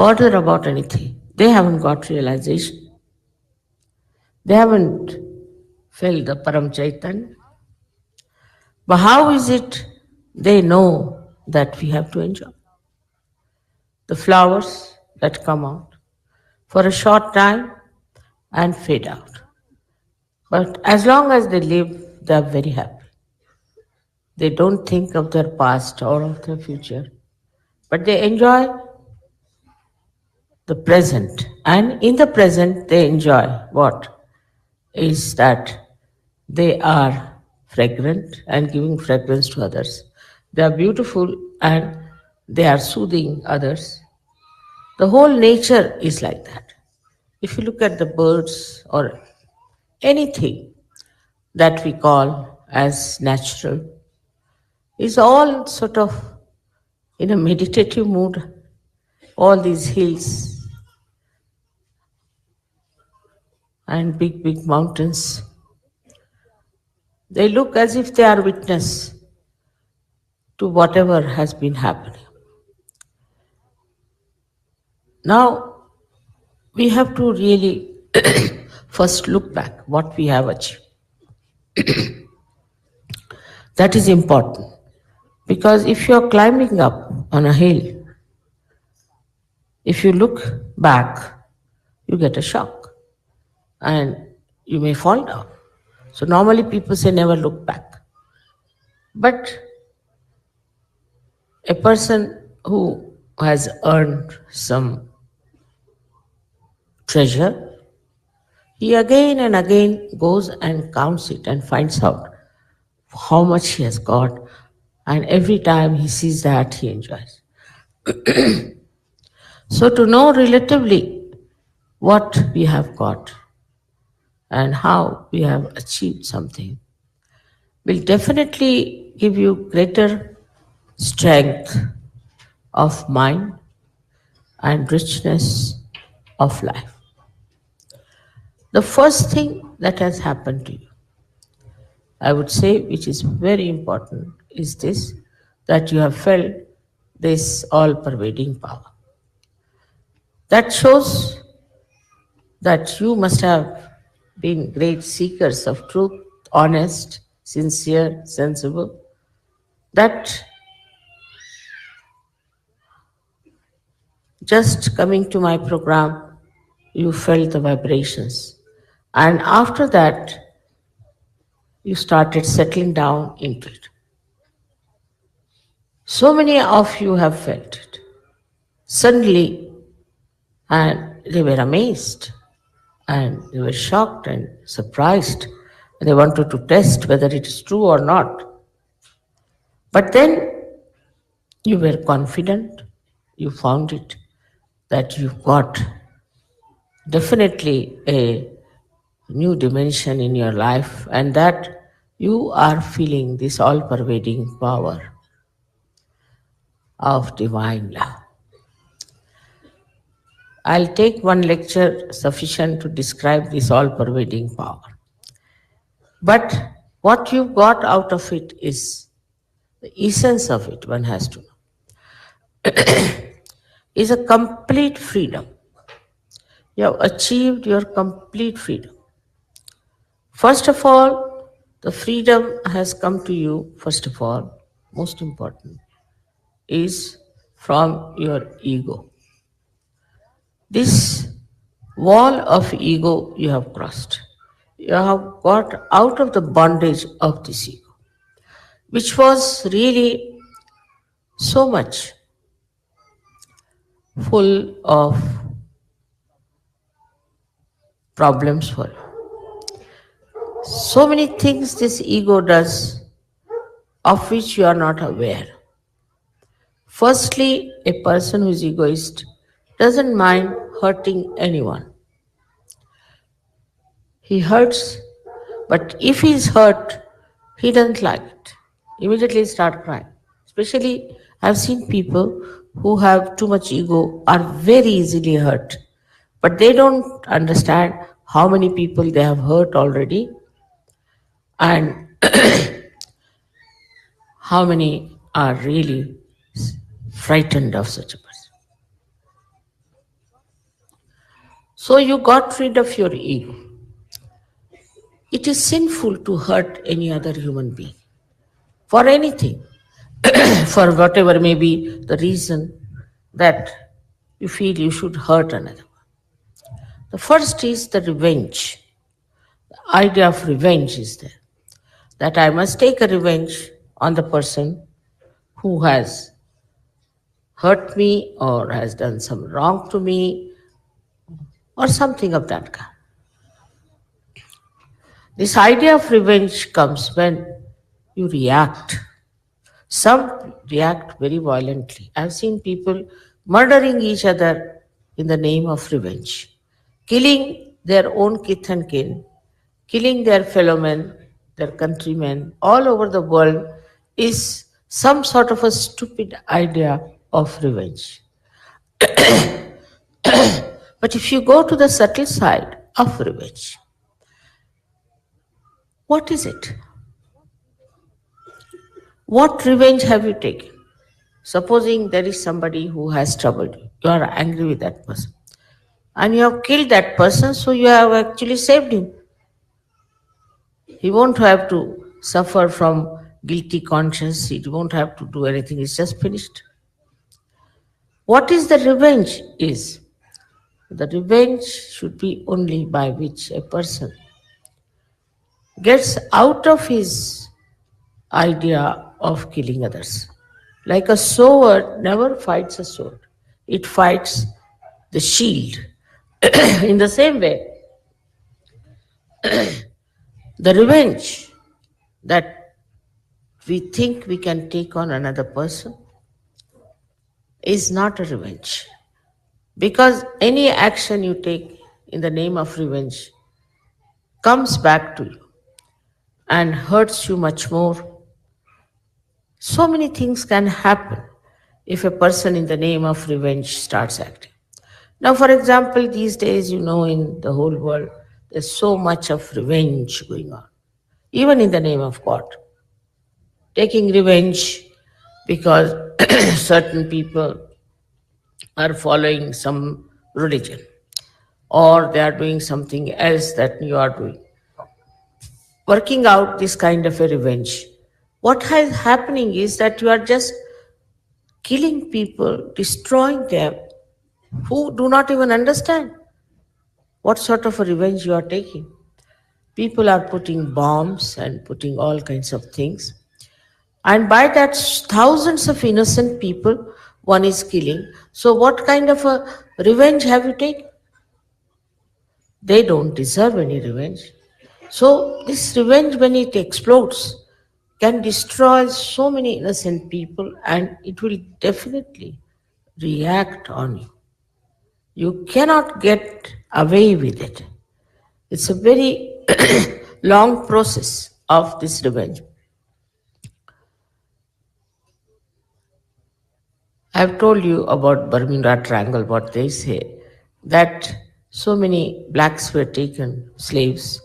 bother about anything. They haven't got realization. They haven't felt the Param Chaitanya. But how is it they know that we have to enjoy? The flowers that come out for a short time and fade out. But as long as they live, they are very happy. They don't think of their past or of their future, but they enjoy the present. And in the present, they enjoy what? Is that they are fragrant and giving fragrance to others. They are beautiful and they are soothing others. The whole nature is like that. If you look at the birds or anything that we call as natural, is all sort of in a meditative mood. All these hills and big, big mountains, they look as if they are witness to whatever has been happening. Now, we have to really first look back what we have achieved. That is important. Because if you are climbing up on a hill, if you look back, you get a shock and you may fall down. So normally people say never look back. But a person who has earned some treasure, he again and again goes and counts it and finds out how much he has got, and every time he sees that, he enjoys. So to know relatively what we have got and how we have achieved something will definitely give you greater strength of mind and richness of life. The first thing that has happened to you, I would say, which is very important, is this, that you have felt this all-pervading power. That shows that you must have been great seekers of truth, honest, sincere, sensible, that just coming to my program, you felt the vibrations. And after that, you started settling down into it. So many of you have felt it. Suddenly, and they were amazed, and they were shocked and surprised, and they wanted to test whether it is true or not. But then you were confident, you found it, that you got definitely a new dimension in your life, and that you are feeling this all-pervading power of divine love. I'll take one lecture sufficient to describe this all-pervading power. But what you got out of it is the essence of it, one has to know, is a complete freedom. You have achieved your complete freedom. First of all, the freedom has come to you, first of all, most important, is from your ego. This wall of ego you have crossed. You have got out of the bondage of this ego, which was really so much full of problems for you. So many things this ego does of which you are not aware. Firstly, a person who is egoist doesn't mind hurting anyone. He hurts, but if he is hurt, he doesn't like it. Immediately start crying. Especially, I've seen people who have too much ego are very easily hurt, but they don't understand how many people they have hurt already and how many are really frightened of such a person. So you got rid of your ego. It is sinful to hurt any other human being. for anything, for whatever may be the reason that you feel you should hurt another. The first is the revenge. The idea of revenge is there, that I must take a revenge on the person who has hurt me or has done some wrong to me or something of that kind. This idea of revenge comes when you react. Some react very violently. I've seen people murdering each other in the name of revenge, killing their own kith and kin, killing their fellow men, their countrymen all over the world is some sort of a stupid idea of revenge. But if you go to the subtle side of revenge, what is it? What revenge have you taken? Supposing there is somebody who has troubled you, you are angry with that person, and you have killed that person, so you have actually saved him. He won't have to suffer from guilty conscience, he won't have to do anything, it's just finished. What is the revenge is? The revenge should be only by which a person gets out of his idea of killing others. Like a sword never fights a sword, it fights the shield. In the same way, the revenge that we think we can take on another person is not a revenge. Because any action you take in the name of revenge comes back to you and hurts you much more. So many things can happen if a person in the name of revenge starts acting. Now, for example, these days, in the whole world, there's so much of revenge going on, even in the name of God. Taking revenge because certain people are following some religion or they are doing something else that you are doing. Working out this kind of a revenge. What is happening is that you are just killing people, destroying them, who do not even understand what sort of a revenge you are taking. People are putting bombs and putting all kinds of things. And by that, thousands of innocent people one is killing. So what kind of a revenge have you taken? They don't deserve any revenge. So this revenge, when it explodes, can destroy so many innocent people and it will definitely react on you. You cannot get away with it. It's a very long process of this revenge. I've told you about Bermuda Triangle, what they say, that so many blacks were taken, slaves,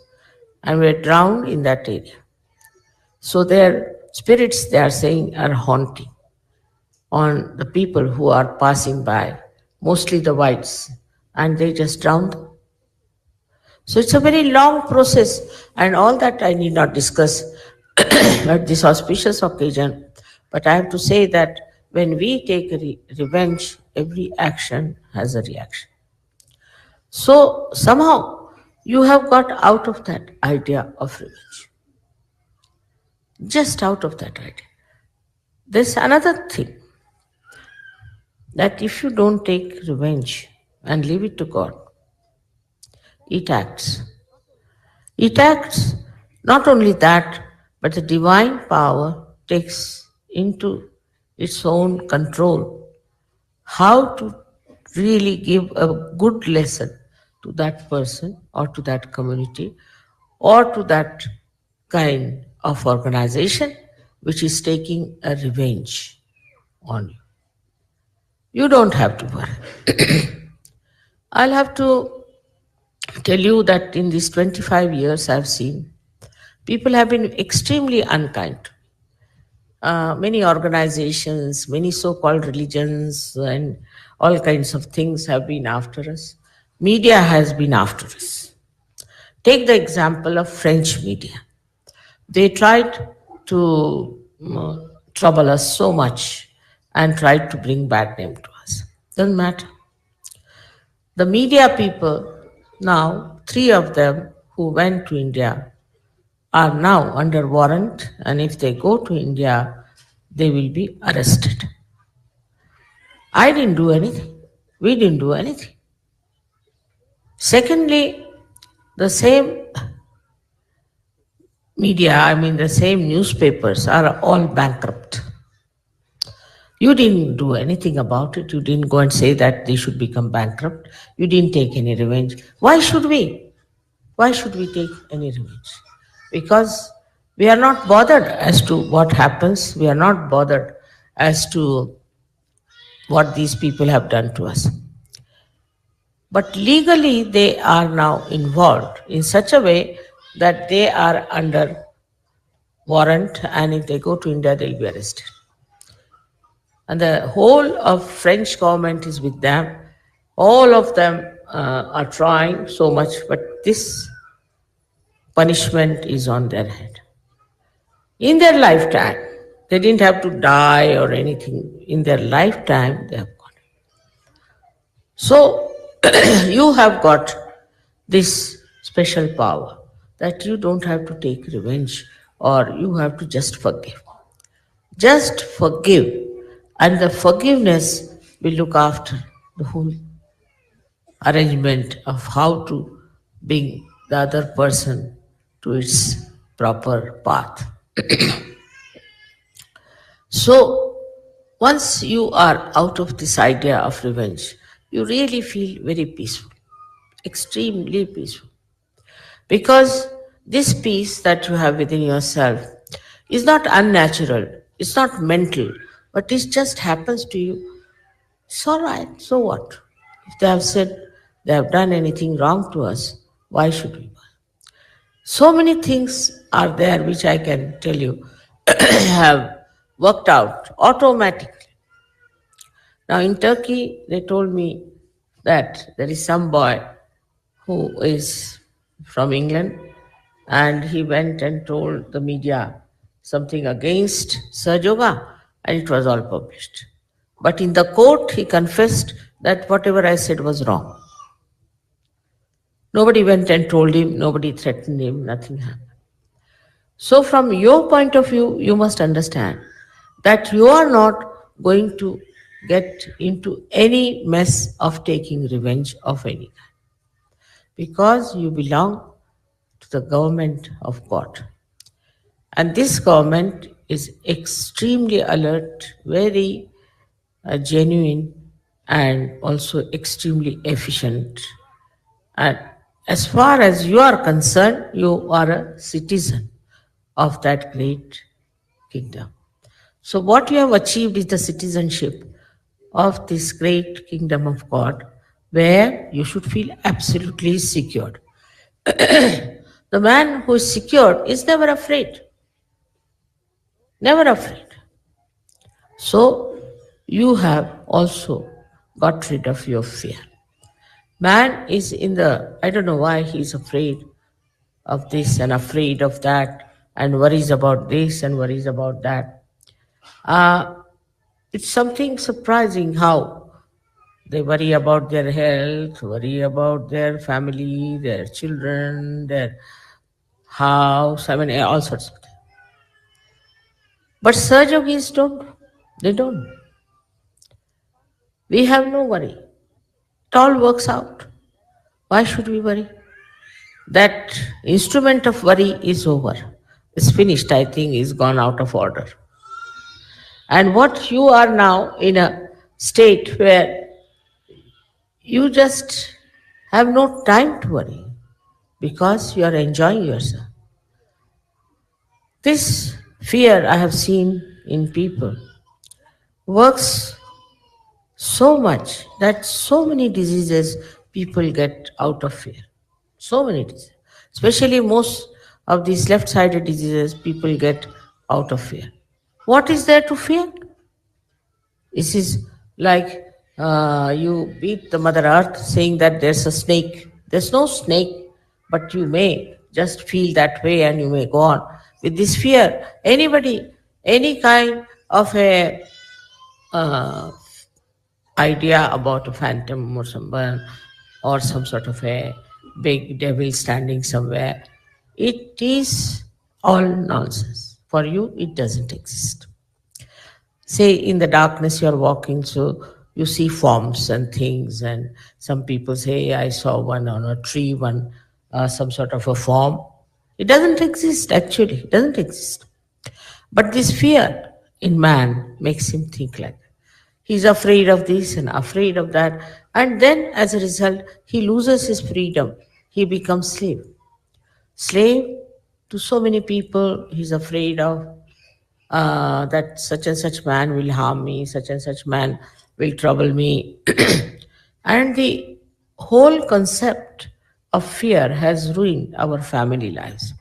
and were drowned in that area. So their spirits, they are saying, are haunting on the people who are passing by, mostly the whites, and they just drown them. So it's a very long process, and all that I need not discuss at this auspicious occasion. But I have to say that when we take revenge, every action has a reaction. So somehow you have got out of that idea of revenge. Just out of that idea. There's another thing, that if you don't take revenge and leave it to God, it acts. It acts. Not only that, but the divine power takes into its own control how to really give a good lesson to that person or to that community or to that kind of organization which is taking a revenge on you. You don't have to worry. I'll have to tell you that in these 25 years I've seen people have been extremely unkind. Many organizations, many so-called religions and all kinds of things have been after us. Media has been after us. Take the example of French media. They tried to trouble us so much and tried to bring bad name to us. Doesn't matter. The media people, now, 3 of them who went to India are now under warrant, and if they go to India, they will be arrested. I didn't do anything. We didn't do anything. Secondly, the same media, the same newspapers are all bankrupt. You didn't do anything about it. You didn't go and say that they should become bankrupt. You didn't take any revenge. Why should we? Why should we take any revenge? Because we are not bothered as to what happens. We are not bothered as to what these people have done to us. But legally, they are now involved in such a way that they are under warrant, and if they go to India, they'll be arrested. And the whole of French government is with them. All of them are trying so much, but this punishment is on their head. In their lifetime, they didn't have to die or anything. In their lifetime, they have got it. So, you have got this special power that you don't have to take revenge or you have to just forgive. Just forgive, and the forgiveness will look after the whole arrangement of how to bring the other person to its proper path. So, once you are out of this idea of revenge, you really feel very peaceful, extremely peaceful. Because this peace that you have within yourself is not unnatural, it's not mental, but it just happens to you. It's all right, so what? If they have said they have done anything wrong to us, why should we? So many things are there which I can tell you have worked out automatically. Now in Turkey, they told me that there is some boy who is from England, and he went and told the media something against Sir Yoga, and it was all published. But in the court, he confessed that whatever I said was wrong. Nobody went and told him, nobody threatened him, nothing happened. So from your point of view, you must understand that you are not going to get into any mess of taking revenge of any kind, because you belong to the government of God. And this government is extremely alert, very genuine, and also extremely efficient. And as far as you are concerned, you are a citizen of that great kingdom. So what you have achieved is the citizenship of this great kingdom of God, where you should feel absolutely secured. The man who is secured is never afraid. Never afraid. So you have also got rid of your fear. Man is I don't know why he is afraid of this and afraid of that and worries about this and worries about that. It's something surprising how they worry about their health, worry about their family, their children, their house, all sorts of things. But Sir Yogis don't. They don't. We have no worry. It all works out. Why should we worry? That instrument of worry is over. It's finished, I think, is gone out of order. And what you are now in a state where you just have no time to worry because you are enjoying yourself. This fear I have seen in people works so much that so many diseases people get out of fear. So many diseases. Especially most of these left-sided diseases people get out of fear. What is there to fear? This is like you beat the Mother Earth saying that there's a snake. There's no snake, but you may just feel that way and you may go on. With this fear, anybody any kind of a idea about a phantom or someone or some sort of a big devil standing somewhere, it is all nonsense. For you, it doesn't exist. Say in the darkness you're walking, so you see forms and things, and some people say, I saw one on a tree, one some sort of a form. It doesn't exist, actually, it doesn't exist. But this fear in man makes him think like that. He's afraid of this and afraid of that. And then, as a result, he loses his freedom. He becomes slave. Slave to so many people. He's afraid of that such and such man will harm me, such and such man will trouble me. And the whole concept of fear has ruined our family lives.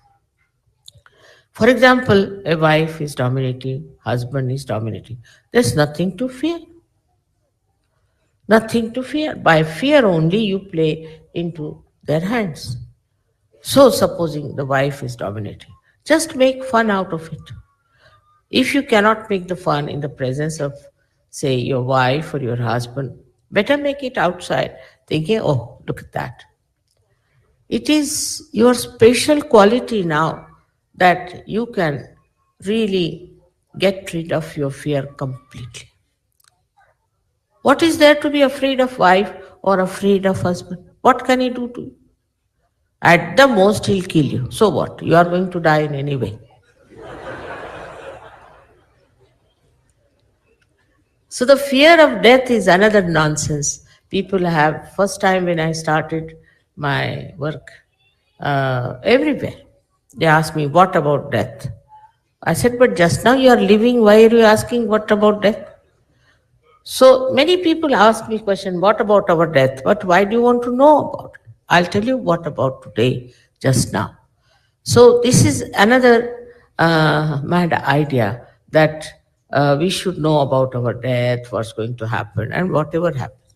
For example, a wife is dominating, husband is dominating. There's nothing to fear. Nothing to fear. By fear only you play into their hands. So, supposing the wife is dominating, just make fun out of it. If you cannot make the fun in the presence of, say, your wife or your husband, better make it outside, thinking, oh, look at that. It is your special quality now that you can really get rid of your fear completely. What is there to be afraid of wife or afraid of husband? What can he do to you? At the most, he'll kill you. So what? You are going to die in any way. So the fear of death is another nonsense. People have, first time when I started my work, everywhere, they asked me, what about death? I said, but just now you are living, why are you asking what about death? So many people ask me question, what about our death? But why do you want to know about it? I'll tell you what about today, just now. So this is another mad idea that we should know about our death, what's going to happen, and whatever happens.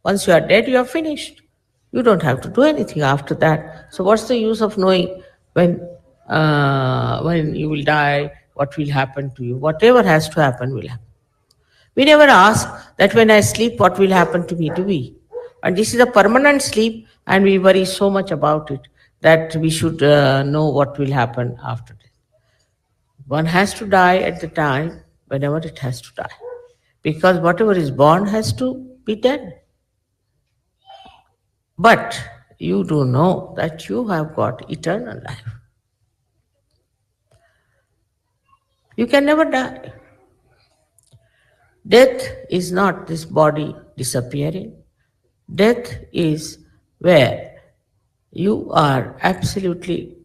Once you are dead, you are finished. You don't have to do anything after that. So what's the use of knowing when you will die, what will happen to you? Whatever has to happen will happen. We never ask that when I sleep, what will happen to me, do we? And this is a permanent sleep, and we worry so much about it that we should know what will happen after death. One has to die at the time whenever it has to die, because whatever is born has to be dead. But you do know that you have got eternal life. You can never die. Death is not this body disappearing. Death is where you are absolutely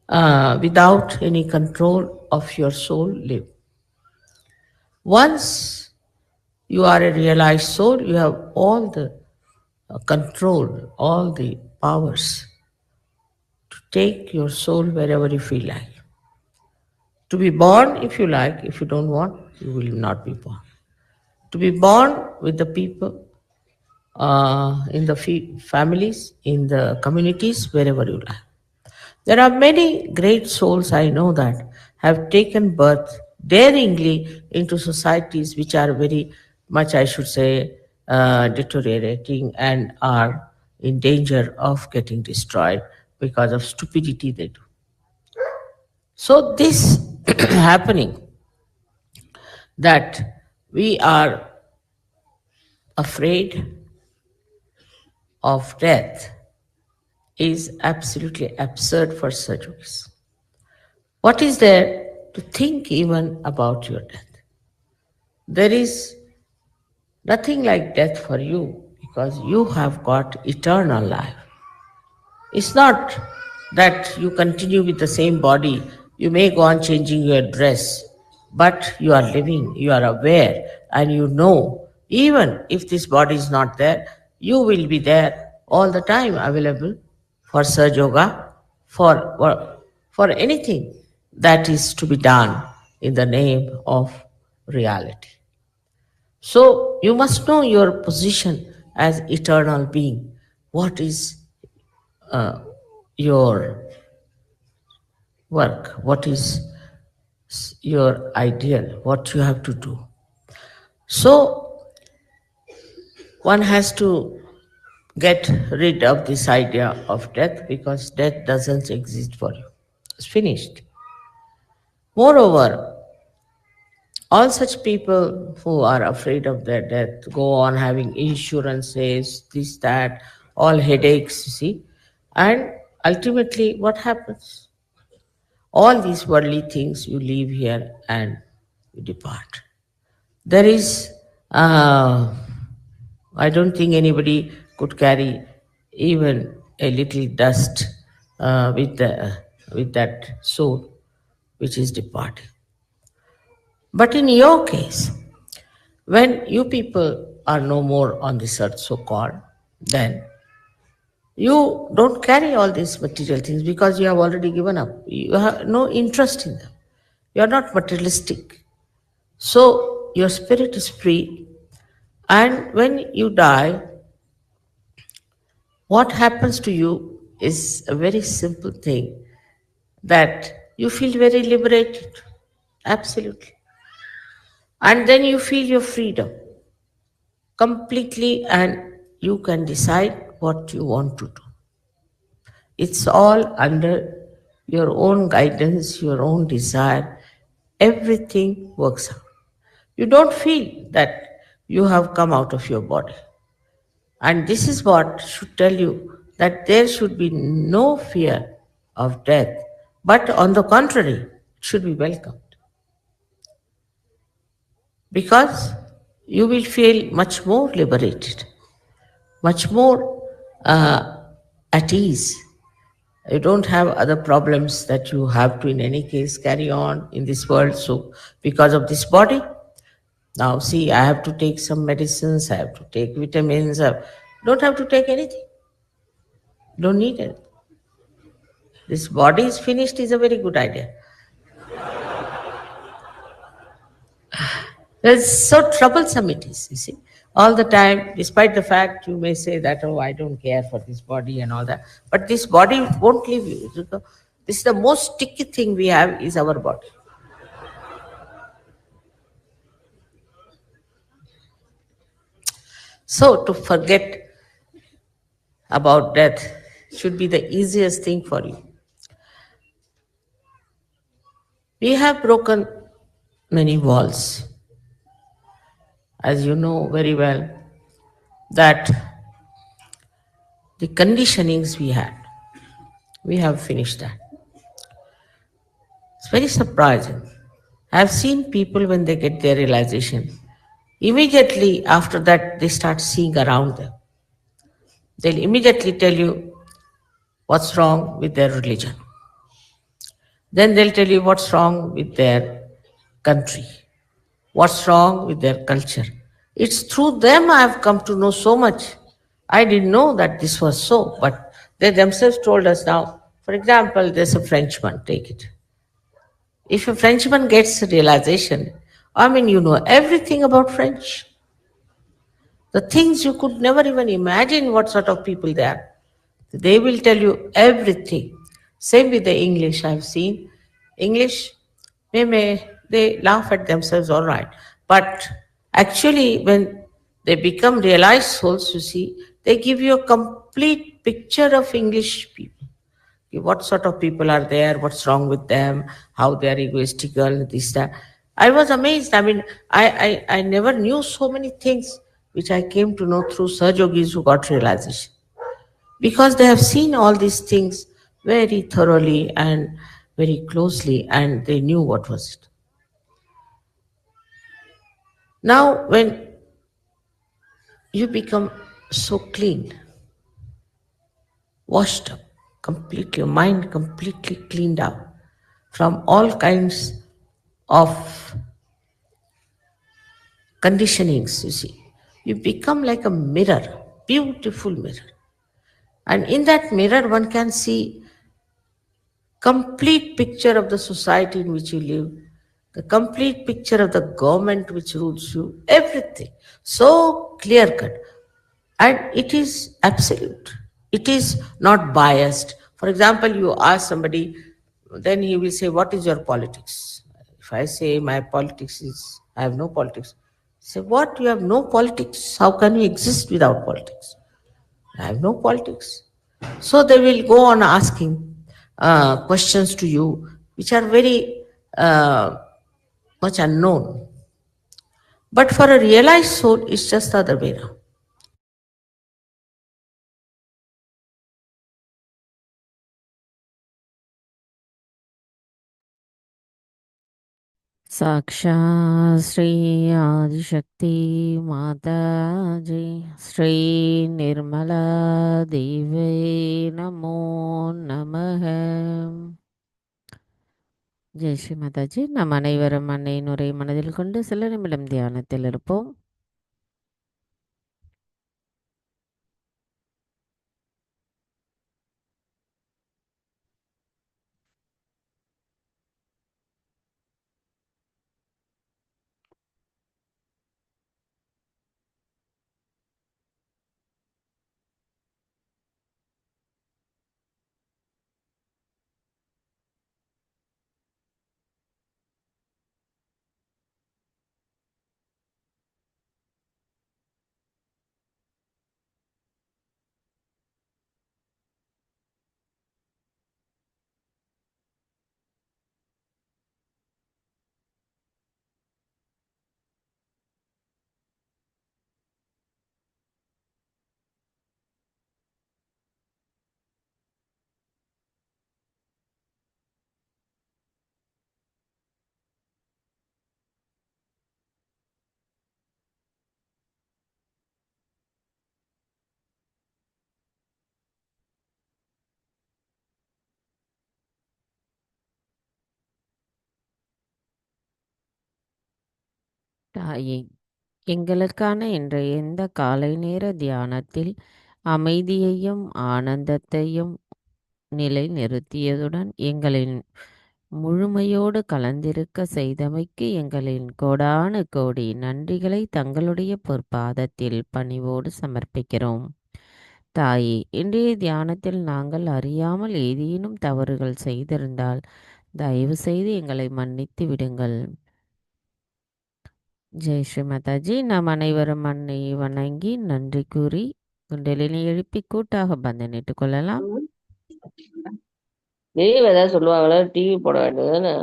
without any control of your soul live. Once you are a realized soul, you have all the control, all the powers to take your soul wherever you feel like. To be born if you like, if you don't want, you will not be born. To be born with the people, in the families, in the communities, wherever you like. There are many great souls I know that have taken birth daringly into societies which are very much, I should say, deteriorating and are in danger of getting destroyed because of stupidity they do. So this happening, that we are afraid of death, is absolutely absurd for surgeries. What is there to think even about your death? There is nothing like death for you because you have got eternal life. It's not that you continue with the same body. You may go on changing your dress, but you are living, you are aware, and you know, even if this body is not there, you will be there all the time available for Surge Yoga, for anything that is to be done in the name of reality. So you must know your position as eternal being. What is your work? What is your ideal, what you have to do. So one has to get rid of this idea of death, because death doesn't exist for you. It's finished. Moreover, all such people who are afraid of their death go on having insurances, this, that, all headaches, you see. And ultimately, what happens? All these worldly things, you leave here and you depart. There is, I don't think anybody could carry even a little dust with that soul which is departing. But in your case, when you people are no more on this earth, so called, then you don't carry all these material things because you have already given up. You have no interest in them. You are not materialistic. So your spirit is free. And when you die, what happens to you is a very simple thing, that you feel very liberated. Absolutely. And then you feel your freedom completely, and you can decide what you want to do. It's all under your own guidance, your own desire. Everything works out. You don't feel that you have come out of your body. And this is what should tell you that there should be no fear of death, but on the contrary, it should be welcomed. Because you will feel much more liberated, much more at ease. You don't have other problems that you have to, in any case, carry on in this world. So, because of this body, now see, I have to take some medicines, I have to take vitamins, I don't have to take anything. Don't need it. This body is finished is a very good idea. It's so troublesome it is, you see. All the time, despite the fact you may say that, oh, I don't care for this body and all that, but this body won't leave you. This is the most sticky thing we have, is our body. So to forget about death should be the easiest thing for you. We have broken many walls. As you know very well, that the conditionings we have finished that. It's very surprising. I've seen people, when they get their realization, immediately after that they start seeing around them. They'll immediately tell you what's wrong with their religion. Then they'll tell you what's wrong with their country, what's wrong with their culture. It's through them I have come to know so much. I didn't know that this was so, but they themselves told us now. For example, there's a Frenchman, take it. If a Frenchman gets a realization, I mean, you know everything about French. The things you could never even imagine what sort of people they are. They will tell you everything. Same with the English I've seen. English, they laugh at themselves, all right. But actually, when they become realized souls, you see, they give you a complete picture of English people. What sort of people are there, what's wrong with them, how they are egoistical, this, that. I was amazed. I mean, I never knew so many things, which I came to know through Saj Yogis who got realization. Because they have seen all these things very thoroughly and very closely, and they knew what was it. Now, when you become so clean, washed up, completely, your mind completely cleaned out from all kinds of conditionings, you see, you become like a mirror, beautiful mirror. And in that mirror, one can see complete picture of the society in which you live, the complete picture of the government which rules you, everything. So clear-cut. And it is absolute. It is not biased. For example, you ask somebody, then he will say, what is your politics? If I say my politics is, I have no politics. Say, what? You have no politics? How can you exist without politics? I have no politics. So they will go on asking questions to you which are very much unknown. But for a realized soul, it's just the other way around. साक्षात् श्री आदिशक्ति माताजी श्री निर्मला देवी नमो நமः. ஜெய் ஸ்ரீ மாதாஜி. நாம் அனைவரும் அன்னையின் உரை மனதில் கொண்டு சில நிமிடம் தியானத்தில் இருப்போம். தாயே, எங்களுக்கான இன்றைய இந்த காலை நேர தியானத்தில் அமைதியையும் ஆனந்தத்தையும் நிலைநிறுத்தியதுடன் எங்களின் முழுமையோடு கலந்திருக்க செய்தமைக்கு எங்களின் கோடானு கோடி நன்றிகளை தங்களுடைய பொற்பாதத்தில் பணிவோடு சமர்ப்பிக்கிறோம். தாயே, இன்றைய தியானத்தில் நாங்கள் அறியாமல் ஏதேனும் தவறுகள் செய்திருந்தால் தயவு செய்து எங்களை மன்னித்து விடுங்கள். ஜெய் ஸ்ரீ மாதாஜி. நாம் அனைவரும் அன்னையை வணங்கி நன்றி கூறி குண்டலினி எழுப்பி கூட்டாக பந்தனிட்டுக் கொள்ளலாம். தெய்வம் ஏதாவது சொல்லுவாங்களா? டிவி போட வேண்டியதுன்னு.